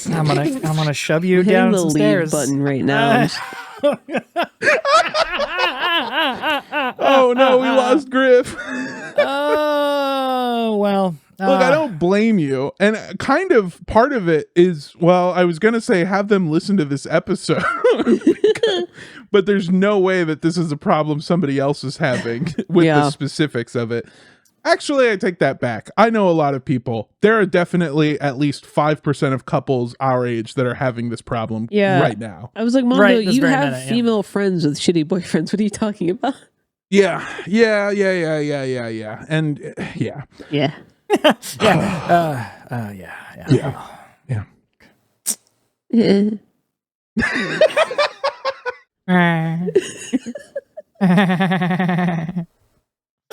I'm gonna shove you Hitting down the some leave stairs. button right now. Oh no, we lost Griff. Oh well. Look, I don't blame you. And kind of part of it is, well, I was going to say have them listen to this episode. But there's no way that this is a problem somebody else is having with the specifics of it. Actually, I take that back. I know a lot of people. There are definitely at least 5% of couples our age that are having this problem right now. I was like, Mando, Right, this you very have minute, female friends with shitty boyfriends. What are you talking about? Yeah. And yeah. Yeah.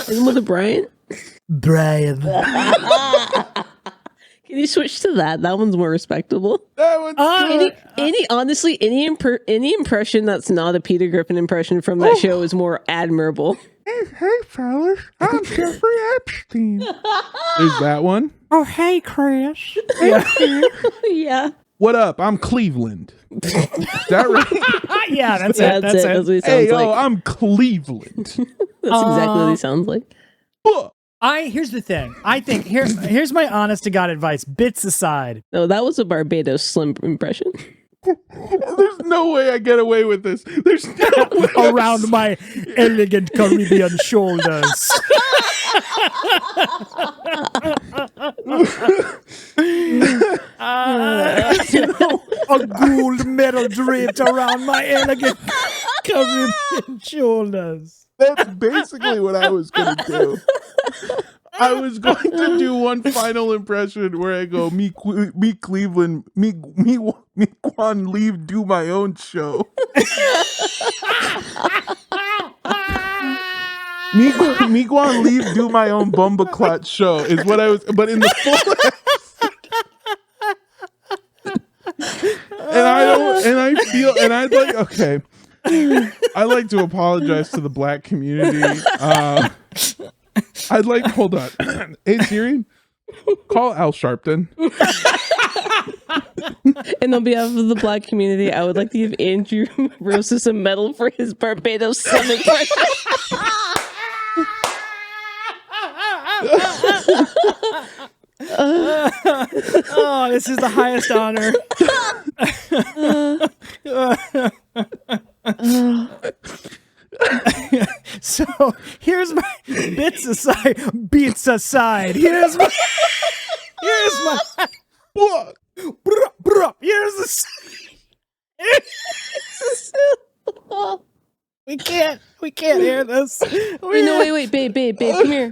Isn't with a Brian? Brian. Can you switch to that? That one's more respectable. That one's Any impression that's not a Peter Griffin impression from that show is more admirable. Hey, fellas, I'm Jeffrey Epstein. There's that one. Oh, hey, Chris. Yeah. What up? I'm Cleveland. Is that right? Yeah, that's That's it. That's it. it. That's what he sounds Hey, like. I'm Cleveland. That's exactly what he sounds like. Here's the thing. I think here's my honest to God advice. Bits aside. No, that was a Barbados Slim impression. There's no way I get away with this. There's no way. Around my elegant Caribbean shoulders. A gold medal draped around my elegant Caribbean shoulders. That's basically what I was going to do. I was going to do one final impression where I go, me Cleveland, me Quan leave do my own show. me Quan leave do my own Bumbaclot show is what I was, but in the full. I'd like, okay. I'd like to apologize to the black community. I'd like, hold on. Hey Siri, call Al Sharpton. And on behalf of the black community, I would like to give Andrew Rosas a medal for his Barbados summit. Oh, this is the highest honor. So here's my beats aside. Here's my What? here's the. We can't hear this. Wait, babe, come here,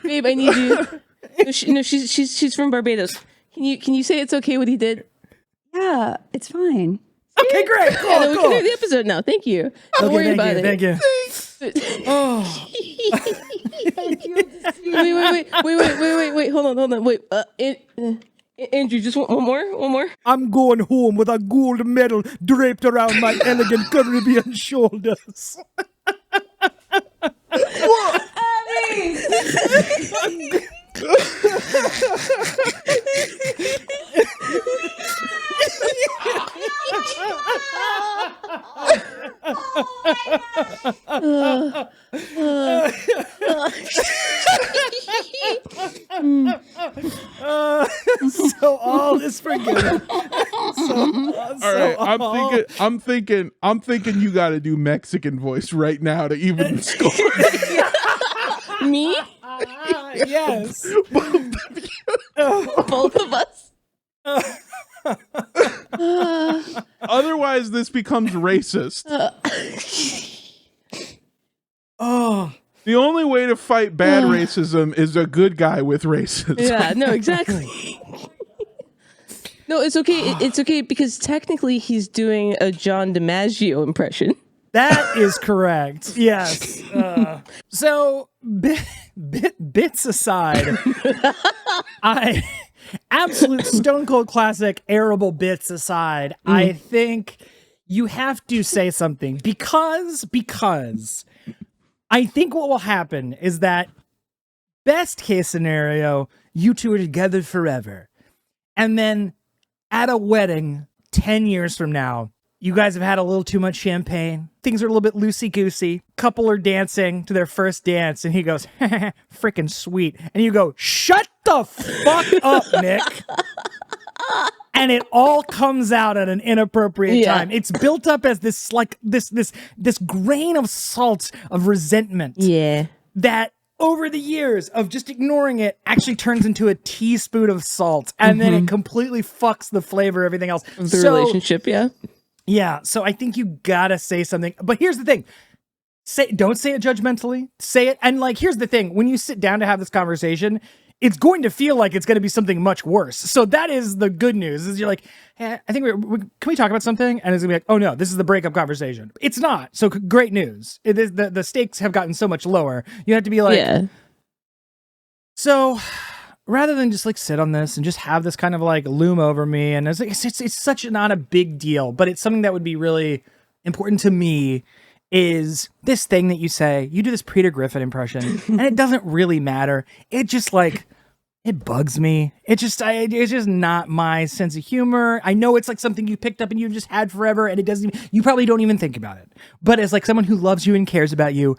babe, I need you. No, she's from Barbados. Can you say it's okay what he did? Yeah, it's fine. Okay, great. Cool, We can hear the episode now. Thank you. Don't worry about it. Thank you. Oh. Wait. Hold on. Wait. Andrew, just one more. I'm going home with a gold medal draped around my elegant Caribbean shoulders. So all is forgiven. All right, I'm thinking you got to do Mexican voice right now to even score. Me? Yes. Both of us. Otherwise, this becomes racist. Oh. The only way to fight bad racism is a good guy with racism. Yeah, no, exactly. No, it's okay. It's okay because technically he's doing a John DiMaggio impression. That is correct. Yes. So bits aside, absolute stone cold classic arable bits aside, I think you have to say something because I think what will happen is that best case scenario, you two are together forever. And then at a wedding 10 years from now, you guys have had a little too much champagne. Things are a little bit loosey-goosey. Couple are dancing to their first dance, and he goes, freaking sweet. And you go, shut the fuck up, Nick. And it all comes out at an inappropriate time. It's built up as this grain of salt of resentment. Yeah. That over the years of just ignoring it actually turns into a teaspoon of salt, and then it completely fucks the flavor of everything else. The relationship, yeah. Yeah, so I think you gotta say something. But here's the thing. Don't say it judgmentally. Say it. And like, here's the thing. When you sit down to have this conversation, it's going to feel like it's going to be something much worse. So that is the good news. Is you're like, hey, I think can we talk about something? And it's gonna be like, oh no, this is the breakup conversation. It's not. So great news. It is the stakes have gotten so much lower. You have to be like, so rather than just like sit on this and just have this kind of like loom over me, and it's such not a big deal, but it's something that would be really important to me. Is this thing that you say, you do this Peter Griffin impression, and it doesn't really matter. It just like, it bugs me. It's just not my sense of humor. I know it's like something you picked up and you just had forever, and you probably don't even think about it. But as like someone who loves you and cares about you,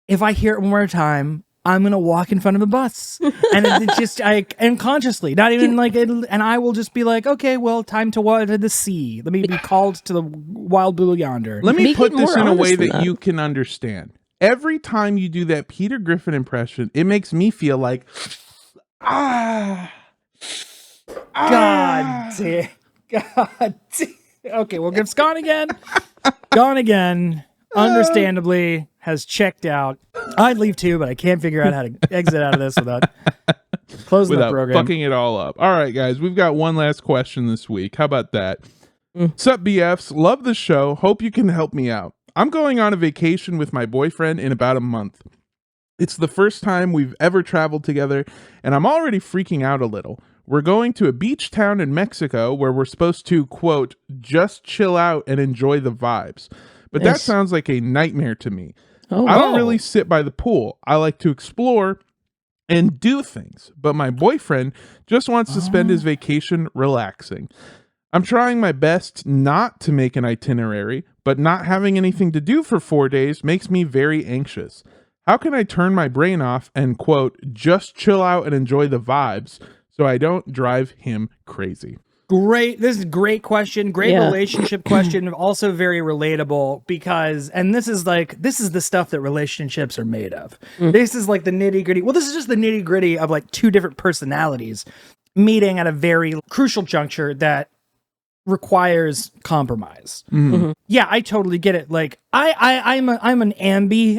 if I hear it one more time, I'm gonna walk in front of a bus, and it's just unconsciously, not even like it, and I will just be like, okay, well, time to water the sea. Let me be called to the wild blue yonder. Let me Make put it this more in a way honest than that that. you can understand. Every time you do that Peter Griffin impression, it makes me feel like, God damn. God damn. Okay, well, it's gone again. Gone again. Understandably, has checked out. I'd leave too, but I can't figure out how to exit out of this without closing the without program. fucking it all up. All right, guys, we've got one last question this week. How about that? Sup, BFs? Love the show. Hope you can help me out. I'm going on a vacation with my boyfriend in about a month. It's the first time we've ever traveled together, and I'm already freaking out a little. We're going to a beach town in Mexico where we're supposed to, quote, just chill out and enjoy the vibes. But that Nice. sounds like a nightmare to me. Oh, I don't wow. really sit by the pool. I like to explore and do things, but my boyfriend just wants to spend his vacation relaxing. I'm trying my best not to make an itinerary, but not having anything to do for 4 days makes me very anxious. How can I turn my brain off and, quote, just chill out and enjoy the vibes so I don't drive him crazy? Great. This is a great question. Great Yeah. relationship question. Also very relatable because, and this is the stuff that relationships are made of. This is like the nitty gritty. Well, this is just the nitty gritty of like two different personalities meeting at a very crucial juncture that requires compromise. Yeah, I totally get it. Like I'm an ambi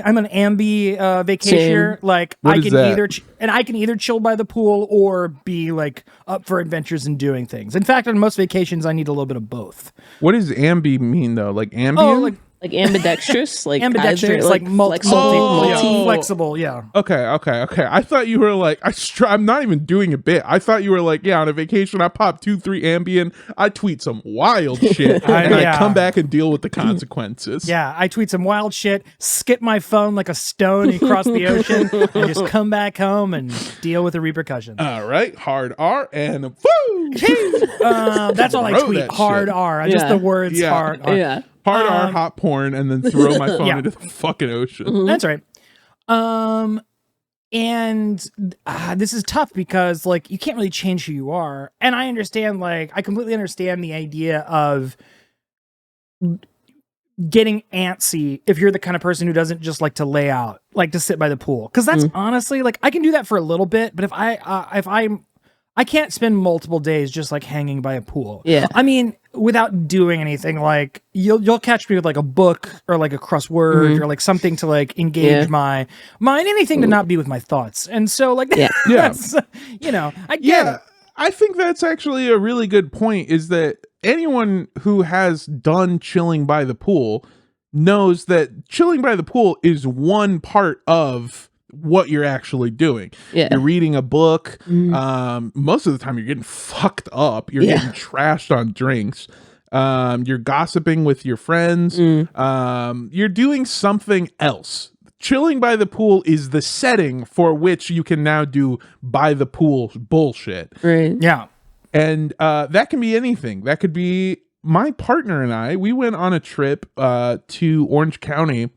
vacationer. Like What I is can that? I can either chill by the pool or be like up for adventures and doing things. In fact, on most vacations I need a little bit of both. What does ambi mean, though? Like ambient? Oh, like ambidextrous, like ambidextrous, either, like flexible, flexible, yeah. Okay. I thought you were like, I'm not even doing a bit. I thought you were like, yeah, on a vacation, I pop 2-3 Ambien, I tweet some wild shit, and I Yeah. come back and deal with the consequences. Yeah, I tweet some wild shit, skip my phone like a stone across the ocean, and just come back home and deal with the repercussions. All right, hard R and woo! That's all I Throw tweet. that Hard shit. R. Just Yeah. the words Yeah. hard R. Yeah. Hard R, hot porn, and then throw my phone Yeah. into the fucking ocean. That's right. And this is tough because like you can't really change who you are, and I understand. Like I completely understand the idea of getting antsy if you're the kind of person who doesn't just like to lay out, like to sit by the pool. Because that's honestly like I can do that for a little bit, but if I can't spend multiple days just like hanging by a pool. Yeah. I mean, without doing anything, like you'll catch me with like a book or like a crossword or like something to like engage my mind, anything to not be with my thoughts. And so like that's I get it. I think that's actually a really good point, is that anyone who has done chilling by the pool knows that chilling by the pool is one part of what you're actually doing. Yeah. You're reading a book. Most of the time you're getting fucked up. You're getting trashed on drinks. You're gossiping with your friends. You're doing something else. Chilling by the pool is the setting for which you can now do by the pool bullshit. Right. Yeah. And that can be anything. That could be my partner and I. We went on a trip to Orange County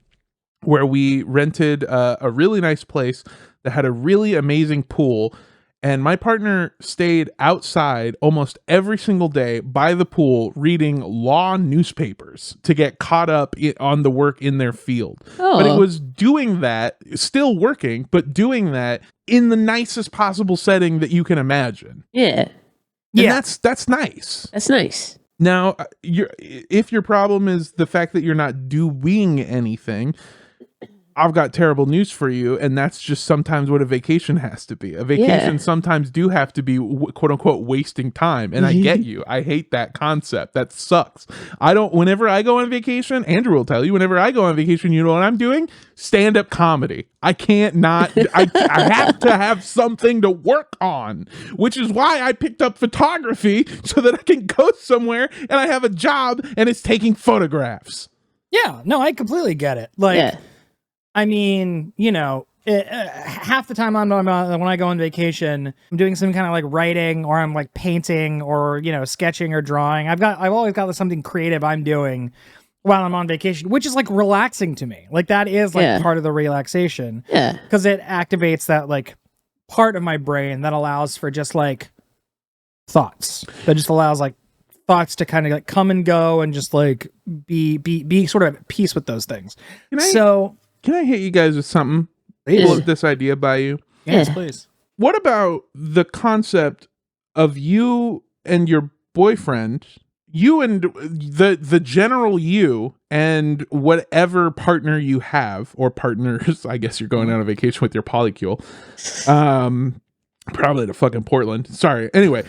where we rented a really nice place that had a really amazing pool. And my partner stayed outside almost every single day by the pool reading law newspapers to get caught up on the work in their field. Oh. But it was doing that, still working, but doing that in the nicest possible setting that you can imagine. Yeah. And that's nice. That's nice. Now, if your problem is the fact that you're not doing anything, I've got terrible news for you, and that's just sometimes what a vacation has to be. A vacation sometimes do have to be quote unquote wasting time, and I get you. I hate that concept. That sucks. Whenever I go on vacation, Andrew will tell you, whenever I go on vacation, you know what I'm doing? Stand-up comedy. I can't not, I have to have something to work on, which is why I picked up photography so that I can go somewhere and I have a job and it's taking photographs. Yeah. No, I completely get it. Like, I mean, half the time when I go on vacation, I'm doing some kind of like writing, or I'm like painting, or sketching or drawing. I've always got something creative I'm doing while I'm on vacation, which is like relaxing to me. Like that is like part of the relaxation. Yeah. Because it activates that like part of my brain that allows for just like thoughts. That just allows like thoughts to kind of like come and go and just like be sort of at peace with those things. Can I hit you guys with something? Float this idea by you. Yes, please. What about the concept of you and your boyfriend, you and the general you and whatever partner you have, or partners, I guess you're going on a vacation with your polycule. Probably to fucking Portland. Sorry. Anyway,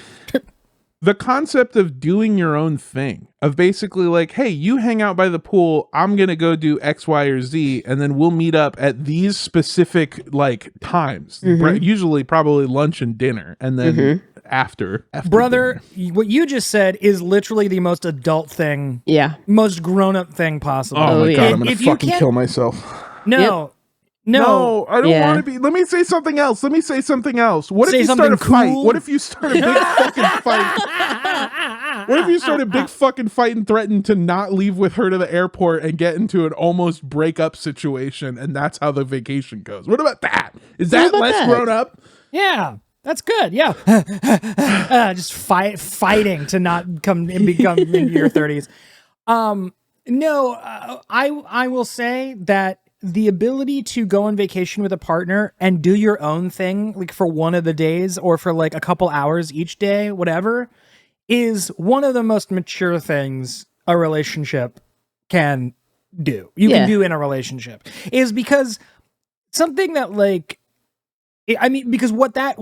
the concept of doing your own thing, of basically like, hey, you hang out by the pool, I'm going to go do X, Y, or Z, and then we'll meet up at these specific like times, usually probably lunch and dinner, and then after Brother, dinner. what you just said is literally the most adult thing, most grown-up thing possible. Oh my God, I'm going to fucking kill myself. No, I don't want to be. Let me say something else. What if you start a fight? What if you start a big fucking fight? What if you start a big fucking fight and threaten to not leave with her to the airport and get into an almost breakup situation, and that's how the vacation goes? What about that? Is that less grown up? Yeah. That's good. Yeah. Just fighting to not come and become into your 30s. I will say that the ability to go on vacation with a partner and do your own thing, like for one of the days or for like a couple hours each day, whatever, is one of the most mature things a relationship can do. You can do in a relationship, is because something that like, I mean, because what that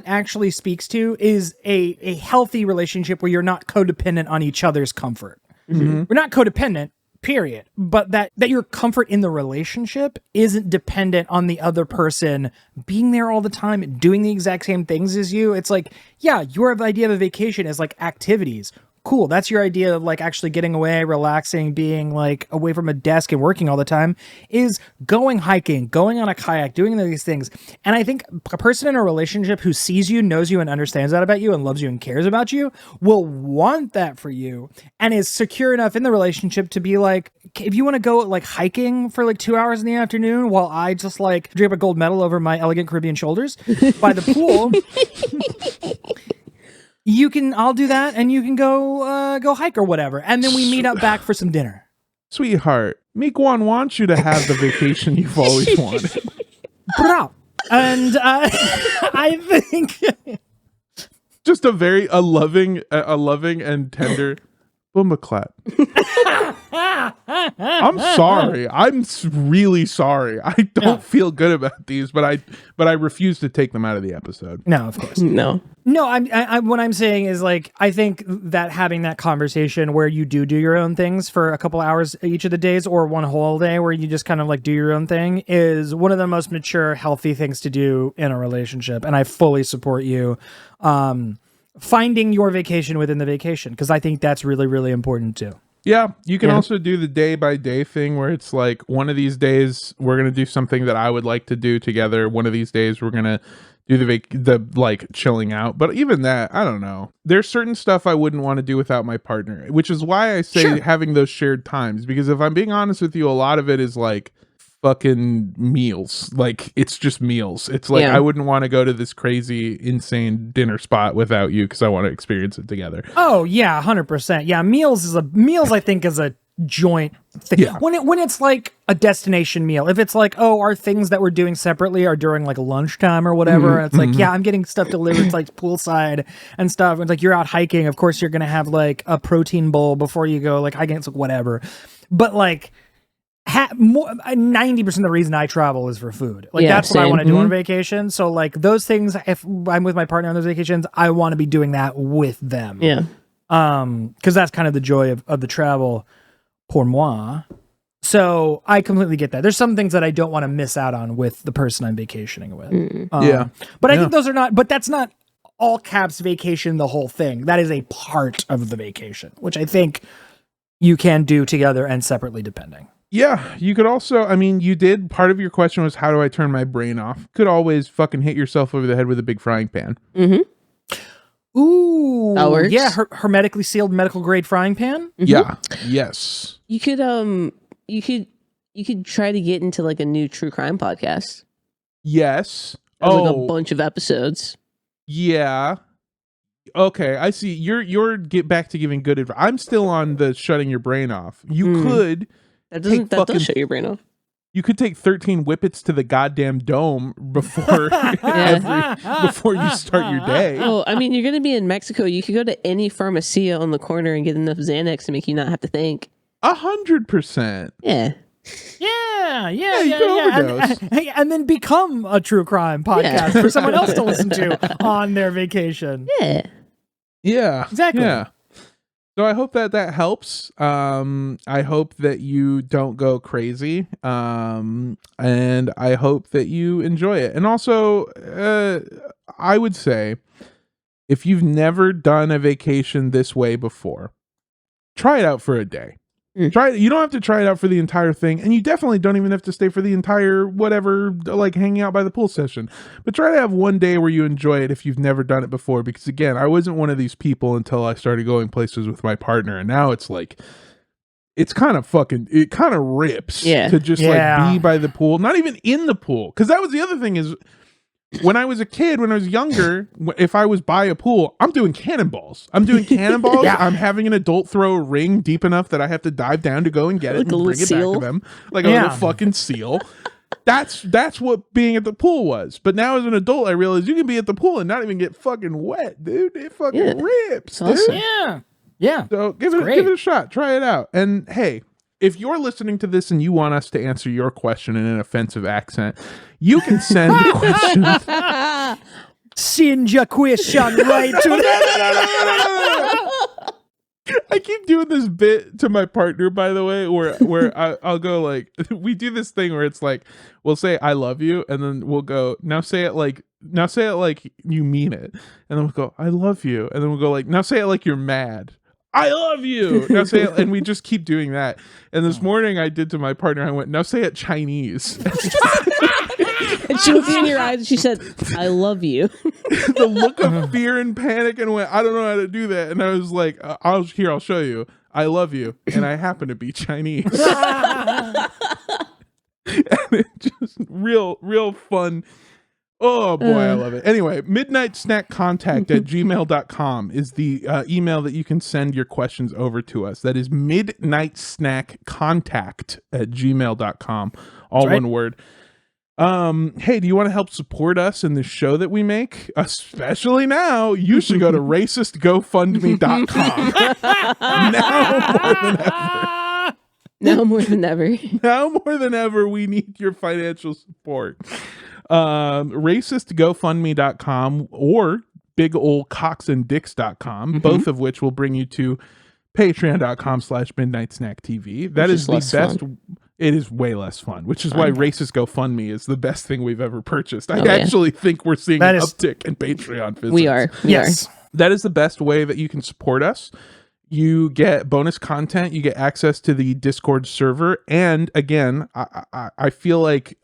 actually speaks to is a healthy relationship where you're not codependent on each other's comfort. We're not codependent, period. But that your comfort in the relationship isn't dependent on the other person being there all the time, doing the exact same things as you. It's like, yeah, your idea of a vacation is like activities. Cool. That's your idea of like actually getting away, relaxing, being like away from a desk and working all the time, is going hiking, going on a kayak, doing these things. And I think a person in a relationship who sees you, knows you, and understands that about you and loves you and cares about you will want that for you and is secure enough in the relationship to be like, if you want to go like hiking for like 2 hours in the afternoon while I just like drape a gold medal over my elegant Caribbean shoulders by the pool, I'll do that, and you can go hike or whatever, and then we meet up back for some dinner. Sweetheart, Meekwan wants you to have the vacation you've always wanted. Bro. And I think just a loving and tender boomba clap. I'm sorry. I'm really sorry. I don't feel good about these, but I refuse to take them out of the episode. No, of course. No, what I'm saying is like, I think that having that conversation where you do your own things for a couple hours each of the days, or one whole day where you just kind of like do your own thing, is one of the most mature, healthy things to do in a relationship. And I fully support you finding your vacation within the vacation, because I think that's really, really important too. Yeah, you can also do the day by day thing where it's like, one of these days we're going to do something that I would like to do together. One of these days we're going to do the like chilling out. But even that, I don't know. There's certain stuff I wouldn't want to do without my partner, which is why I say having those shared times, because if I'm being honest with you, a lot of it is like fucking meals. Like, it's just meals. It's like, I wouldn't want to go to this crazy insane dinner spot without you, because I want to experience it together. Oh yeah, 100%. Yeah, meals I think is a joint thing. Yeah. When it's like a destination meal, if it's like, oh, our things that we're doing separately are during like lunchtime or whatever, and it's like, yeah, I'm getting stuff delivered to like poolside and stuff. It's like, you're out hiking, of course you're gonna have like a protein bowl before you go like hiking. It's like whatever, but like 90% of the reason I travel is for food. Like, that's what I want to do on vacation. So like those things, if I'm with my partner on those vacations, I want to be doing that with them. Yeah. Because that's kind of the joy of the travel pour moi. So I completely get that. There's some things that I don't want to miss out on with the person I'm vacationing with. But I think those are not, but that's not all caps vacation, the whole thing. That is a part of the vacation, which I think you can do together and separately depending. Yeah, you could also, I mean, part of your question was, how do I turn my brain off? Could always fucking hit yourself over the head with a big frying pan. Ooh, That works. yeah, hermetically sealed medical grade frying pan. Yeah. Yes. You could try to get into like a new true crime podcast. Yes. There's like a bunch of episodes. Yeah. Okay, I see. You're get back to giving good advice. I'm still on the shutting your brain off. You could That fucking- does shut your brain off. you could take 13 whippets to the goddamn dome before before you start your day. Oh, I mean, you're gonna be in Mexico. You could go to any pharmacia on the corner and get enough Xanax to make you not have to think. 100%. Yeah. Yeah, you can overdose. And then become a true crime podcast for someone else to listen to on their vacation. Yeah. Yeah. Exactly. Yeah. So I hope that helps. I hope that you don't go crazy. And I hope that you enjoy it. And also, I would say if you've never done a vacation this way before, try it out for a day. Try it. You don't have to try it out for the entire thing, and you definitely don't even have to stay for the entire whatever, like hanging out by the pool session. But try to have one day where you enjoy it if you've never done it before. Because again, I wasn't one of these people until I started going places with my partner, and now it's like it kind of rips to just like be by the pool, not even in the pool. Because that was the other thing is. When I was a kid, when I was younger, if I was by a pool, I'm doing cannonballs. I'm having an adult throw a ring deep enough that I have to dive down to go and get it and bring it back to them. Like a little fucking seal. That's what being at the pool was. But now as an adult, I realize you can be at the pool and not even get fucking wet, dude. It fucking rips, dude. Awesome. Yeah. Yeah. So give it a shot. Try it out. And hey, if you're listening to this and you want us to answer your question in an offensive accent, you can send questions. Send your question right to I keep doing this bit to my partner, by the way, where I'll go like, we do this thing where it's like, we'll say I love you, and then we'll go, now say it like you mean it, and then we'll go I love you, and then we'll go like, now say it like you're mad. I love you. Now say it, and we just keep doing that. And this morning I did to my partner, I went, now say it Chinese. And she looked in your eyes and she said, I love you. The look of fear and panic, and went, I don't know how to do that. And I was like, I'll show you. I love you. And I happen to be Chinese. And it just real fun. Oh boy, I love it. Anyway, midnightsnackcontact@gmail.com is the email that you can send your questions over to us. That is midnightsnackcontact@gmail.com. All one word. Hey, do you want to help support us in the show that we make? Especially now, you should go to racistgofundme.com. Now more than ever. Now more than ever, we need your financial support. Racistgofundme.com or bigoldcocksanddicks.com, both of which will bring you to patreon.com/midnightsnacktv. That is the best. Fun. It is way less fun, which is why Racist GoFundMe is the best thing we've ever purchased. I actually think we're seeing an uptick in Patreon visits. We are. Yes. That is the best way that you can support us. You get bonus content. You get access to the Discord server. And again, I feel like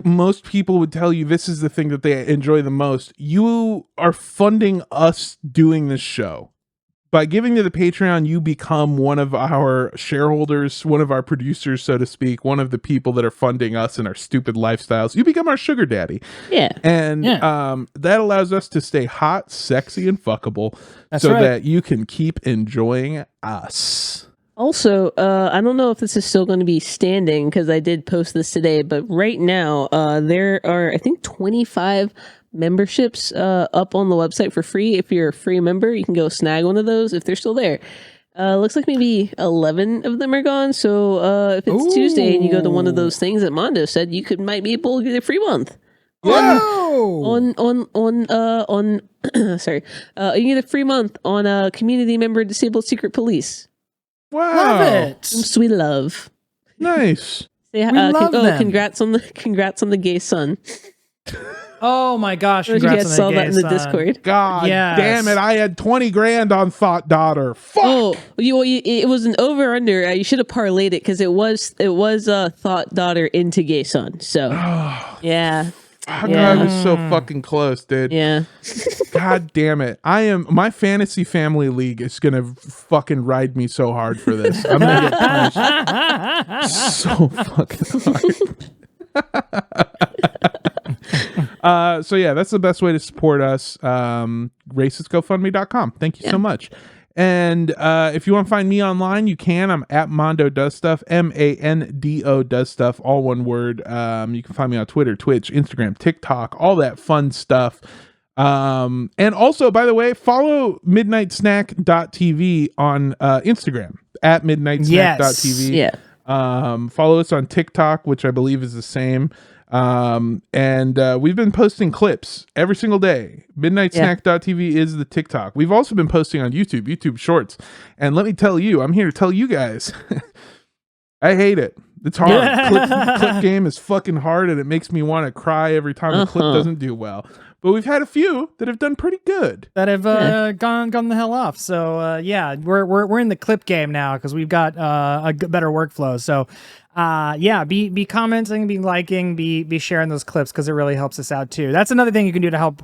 most people would tell you this is the thing that they enjoy the most. You are funding us doing this show. By giving to the Patreon, you become one of our shareholders, one of our producers, so to speak, one of the people that are funding us and our stupid lifestyles. You become our sugar daddy. Yeah. And that allows us to stay hot, sexy, and fuckable that you can keep enjoying us. Also, I don't know if this is still going to be standing because I did post this today, but right now there are, I think, 25 memberships up on the website for free. If you're a free member, you can go snag one of those if they're still there. Looks like maybe 11 of them are gone. So if it's Tuesday and you go to one of those things that Mando said, you might be able to get a free month. On sorry, you get a free month on community member disabled secret police. Wow, love it. Sweet love. Nice. Say, we love them. Congrats on the gay son. Oh my gosh! You guys saw that in the Discord. God damn it! I had 20 grand on Thought Daughter. Fuck. Oh, it was an over under. You should have parlayed it because it was Thought Daughter into gay son. So yeah. Oh, God, I was so fucking close, dude. Yeah. God damn it. My fantasy family league is going to fucking ride me so hard for this. I'm going to get punished so fucking hard. So yeah, that's the best way to support us. RacistGoFundMe.com. Thank you so much. And if you want to find me online, you can. I'm at Mando Does Stuff, Mando Does Stuff, all one word. You can find me on Twitter, Twitch, Instagram, TikTok, all that fun stuff. And also, by the way, follow midnightsnack.tv on Instagram at midnightsnack.tv. Yeah. Follow us on TikTok, which I believe is the same. And we've been posting clips every single day. Midnightsnack.tv is the TikTok. We've also been posting on YouTube Shorts. And let me tell you, I'm here to tell you guys, I hate it. It's hard. Clip game is fucking hard, and it makes me want to cry every time a clip doesn't do well. But we've had a few that have done pretty good. That have gone the hell off. So yeah, we're in the clip game now because we've got a better workflow. So yeah, be commenting, be liking, be sharing those clips because it really helps us out too. That's another thing you can do to help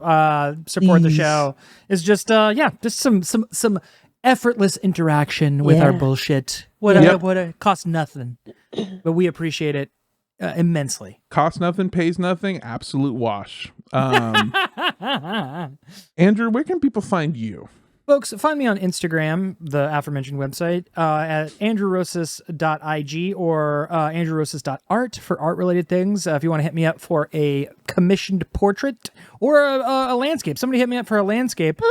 support the show. Is just just some effortless interaction with our bullshit. What costs nothing, but we appreciate it immensely. Costs nothing, pays nothing, absolute wash. Andrew, where can people find you? Folks, find me on Instagram, the aforementioned website, at andrewrosis.ig or andrewrosis.art for art-related things. If you want to hit me up for a commissioned portrait or a landscape. Somebody hit me up for a landscape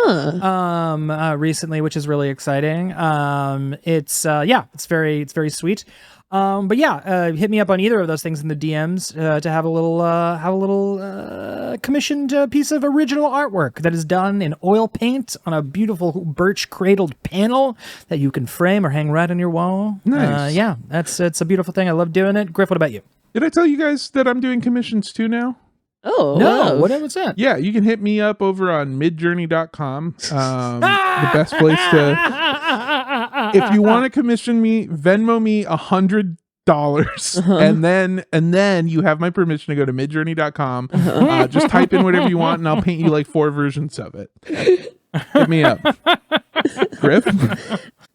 recently, which is really exciting. It's very sweet. But yeah, hit me up on either of those things in the DMs to have a little commissioned piece of original artwork that is done in oil paint on a beautiful birch cradled panel that you can frame or hang right on your wall. Nice. Yeah, it's a beautiful thing. I love doing it. Griff, what about you? Did I tell you guys that I'm doing commissions too now? Oh, No, wow. what was that? Yeah, you can hit me up over on midjourney.com. The best place to, if you want to commission me, Venmo me $100. And then you have my permission to go to midjourney.com. Just type in whatever you want and I'll paint you like 4 versions of it. Hit me up. Griff?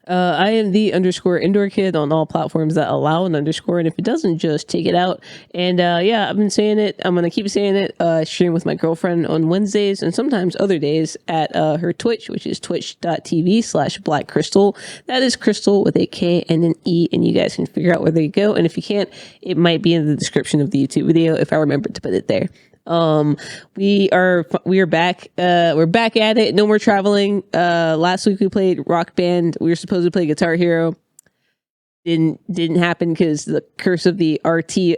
I am the _indoor kid on all platforms that allow an underscore, and if it doesn't, just take it out. And yeah, I've been saying it. I'm gonna keep saying it. Stream with my girlfriend on Wednesdays and sometimes other days at her Twitch, which is twitch.tv/blackcrystal. That is Crystal with a K and an E, and you guys can figure out where they go. And if you can't, it might be in the description of the YouTube video if I remember to put it there. We are back. We're back at it. No more traveling. Last week we played Rock Band. We were supposed to play Guitar Hero. Didn't happen because the curse of the RT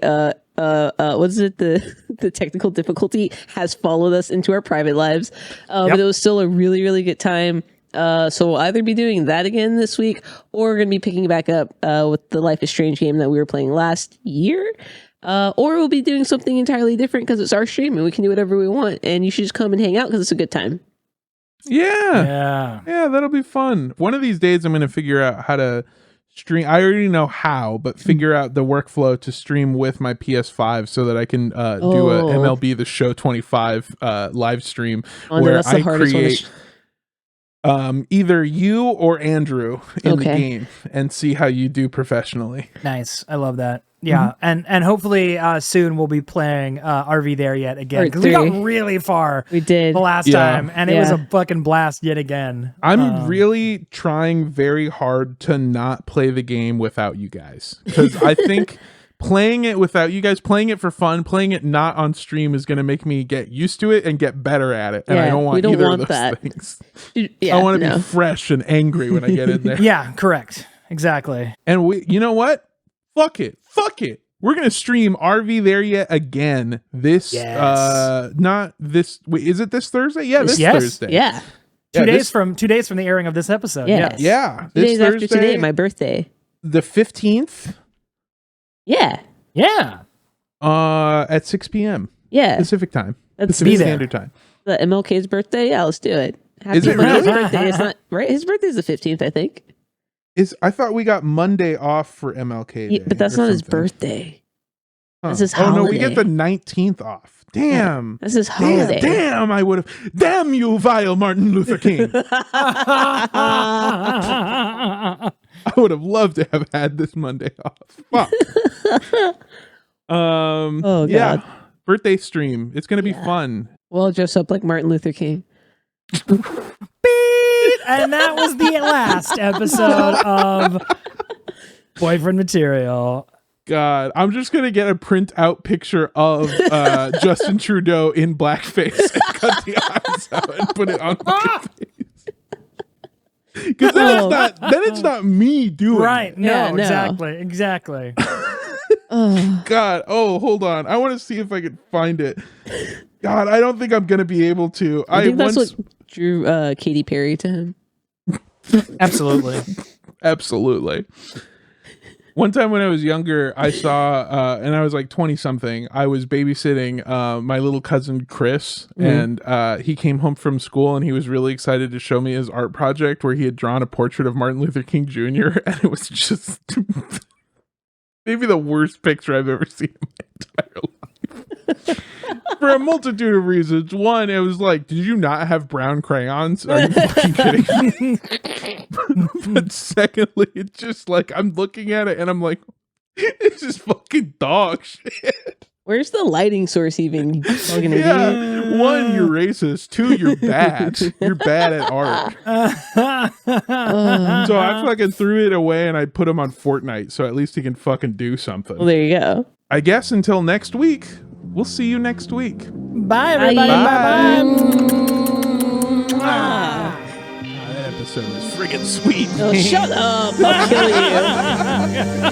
what is it, the technical difficulty has followed us into our private lives. But it was still a really, really good time. So we'll either be doing that again this week, or we're gonna be picking back up with the Life is Strange game that we were playing last year. Or we'll be doing something entirely different because it's our stream and we can do whatever we want. And you should just come and hang out because it's a good time. Yeah, that'll be fun. One of these days I'm going to figure out how to stream. I already know how, but figure out the workflow to stream with my PS5 so that I can do a MLB The Show 25 live stream where I create either you or Andrew in the game and see how you do professionally. Nice. I love that. Yeah, and hopefully soon we'll be playing Are We There Yet again, because we got really far. We did the last time, and it was a fucking blast yet again. I'm really trying very hard to not play the game without you guys, because I think playing it without you guys, playing it for fun, playing it not on stream is going to make me get used to it and get better at it. And I don't want either of those things. I want to be fresh and angry when I get in there. Yeah, correct. Exactly. And you know what? Fuck it. We're going to stream RV There Yet again this, not this, wait, is it this Thursday? Yeah, this Thursday. Yeah. 2 days from the airing of this episode. Yes. Yeah. 2 days after today, my birthday. The 15th. Yeah. At 6 p.m. Yeah. Pacific time. Let's Pacific Standard Time. The MLK's birthday? Yeah, let's do it. Is it really? His birthday is not, right? His birthday is the 15th, I think. I thought we got Monday off for MLK Day, but that's not his birthday. This is Oh no, we get holiday. the 19th off. Damn. This is holiday. Damn, I would have. Damn you, vile Martin Luther King. I would have loved to have had this Monday off. Fuck. Oh, yeah. God. Birthday stream. It's gonna be fun. We'll dress up like Martin Luther King. Beep! And that was the last episode of Boyfriend Material. God, I'm just gonna get a print out picture of Justin Trudeau in blackface and cut the eyes out and put it on my face. Because then it's not me doing Right. it. No, Yeah, no. exactly. God, hold on. I want to see if I can find it. God, I don't think I'm gonna be able to. I think that's what drew Katy Perry to him. Absolutely. Absolutely. One time when I was younger, I saw, and I was like 20 something, I was babysitting my little cousin Chris, and he came home from school and he was really excited to show me his art project where he had drawn a portrait of Martin Luther King Jr. And it was just maybe the worst picture I've ever seen in my entire life. For a multitude of reasons. One, it was like, did you not have brown crayons? Are you fucking kidding me? But secondly, it's just like, I'm looking at it and I'm like, it's just fucking dog shit. Where's the lighting source even? You fucking idiot. Yeah. One, you're racist. Two, you're bad. You're bad at art. So I fucking threw it away and I put him on Fortnite so at least he can fucking do something. Well, there you go. I guess until next week. We'll see you next week. Bye, everybody. Bye. Ah. That episode was friggin' sweet. Oh, shut up. I'll kill you.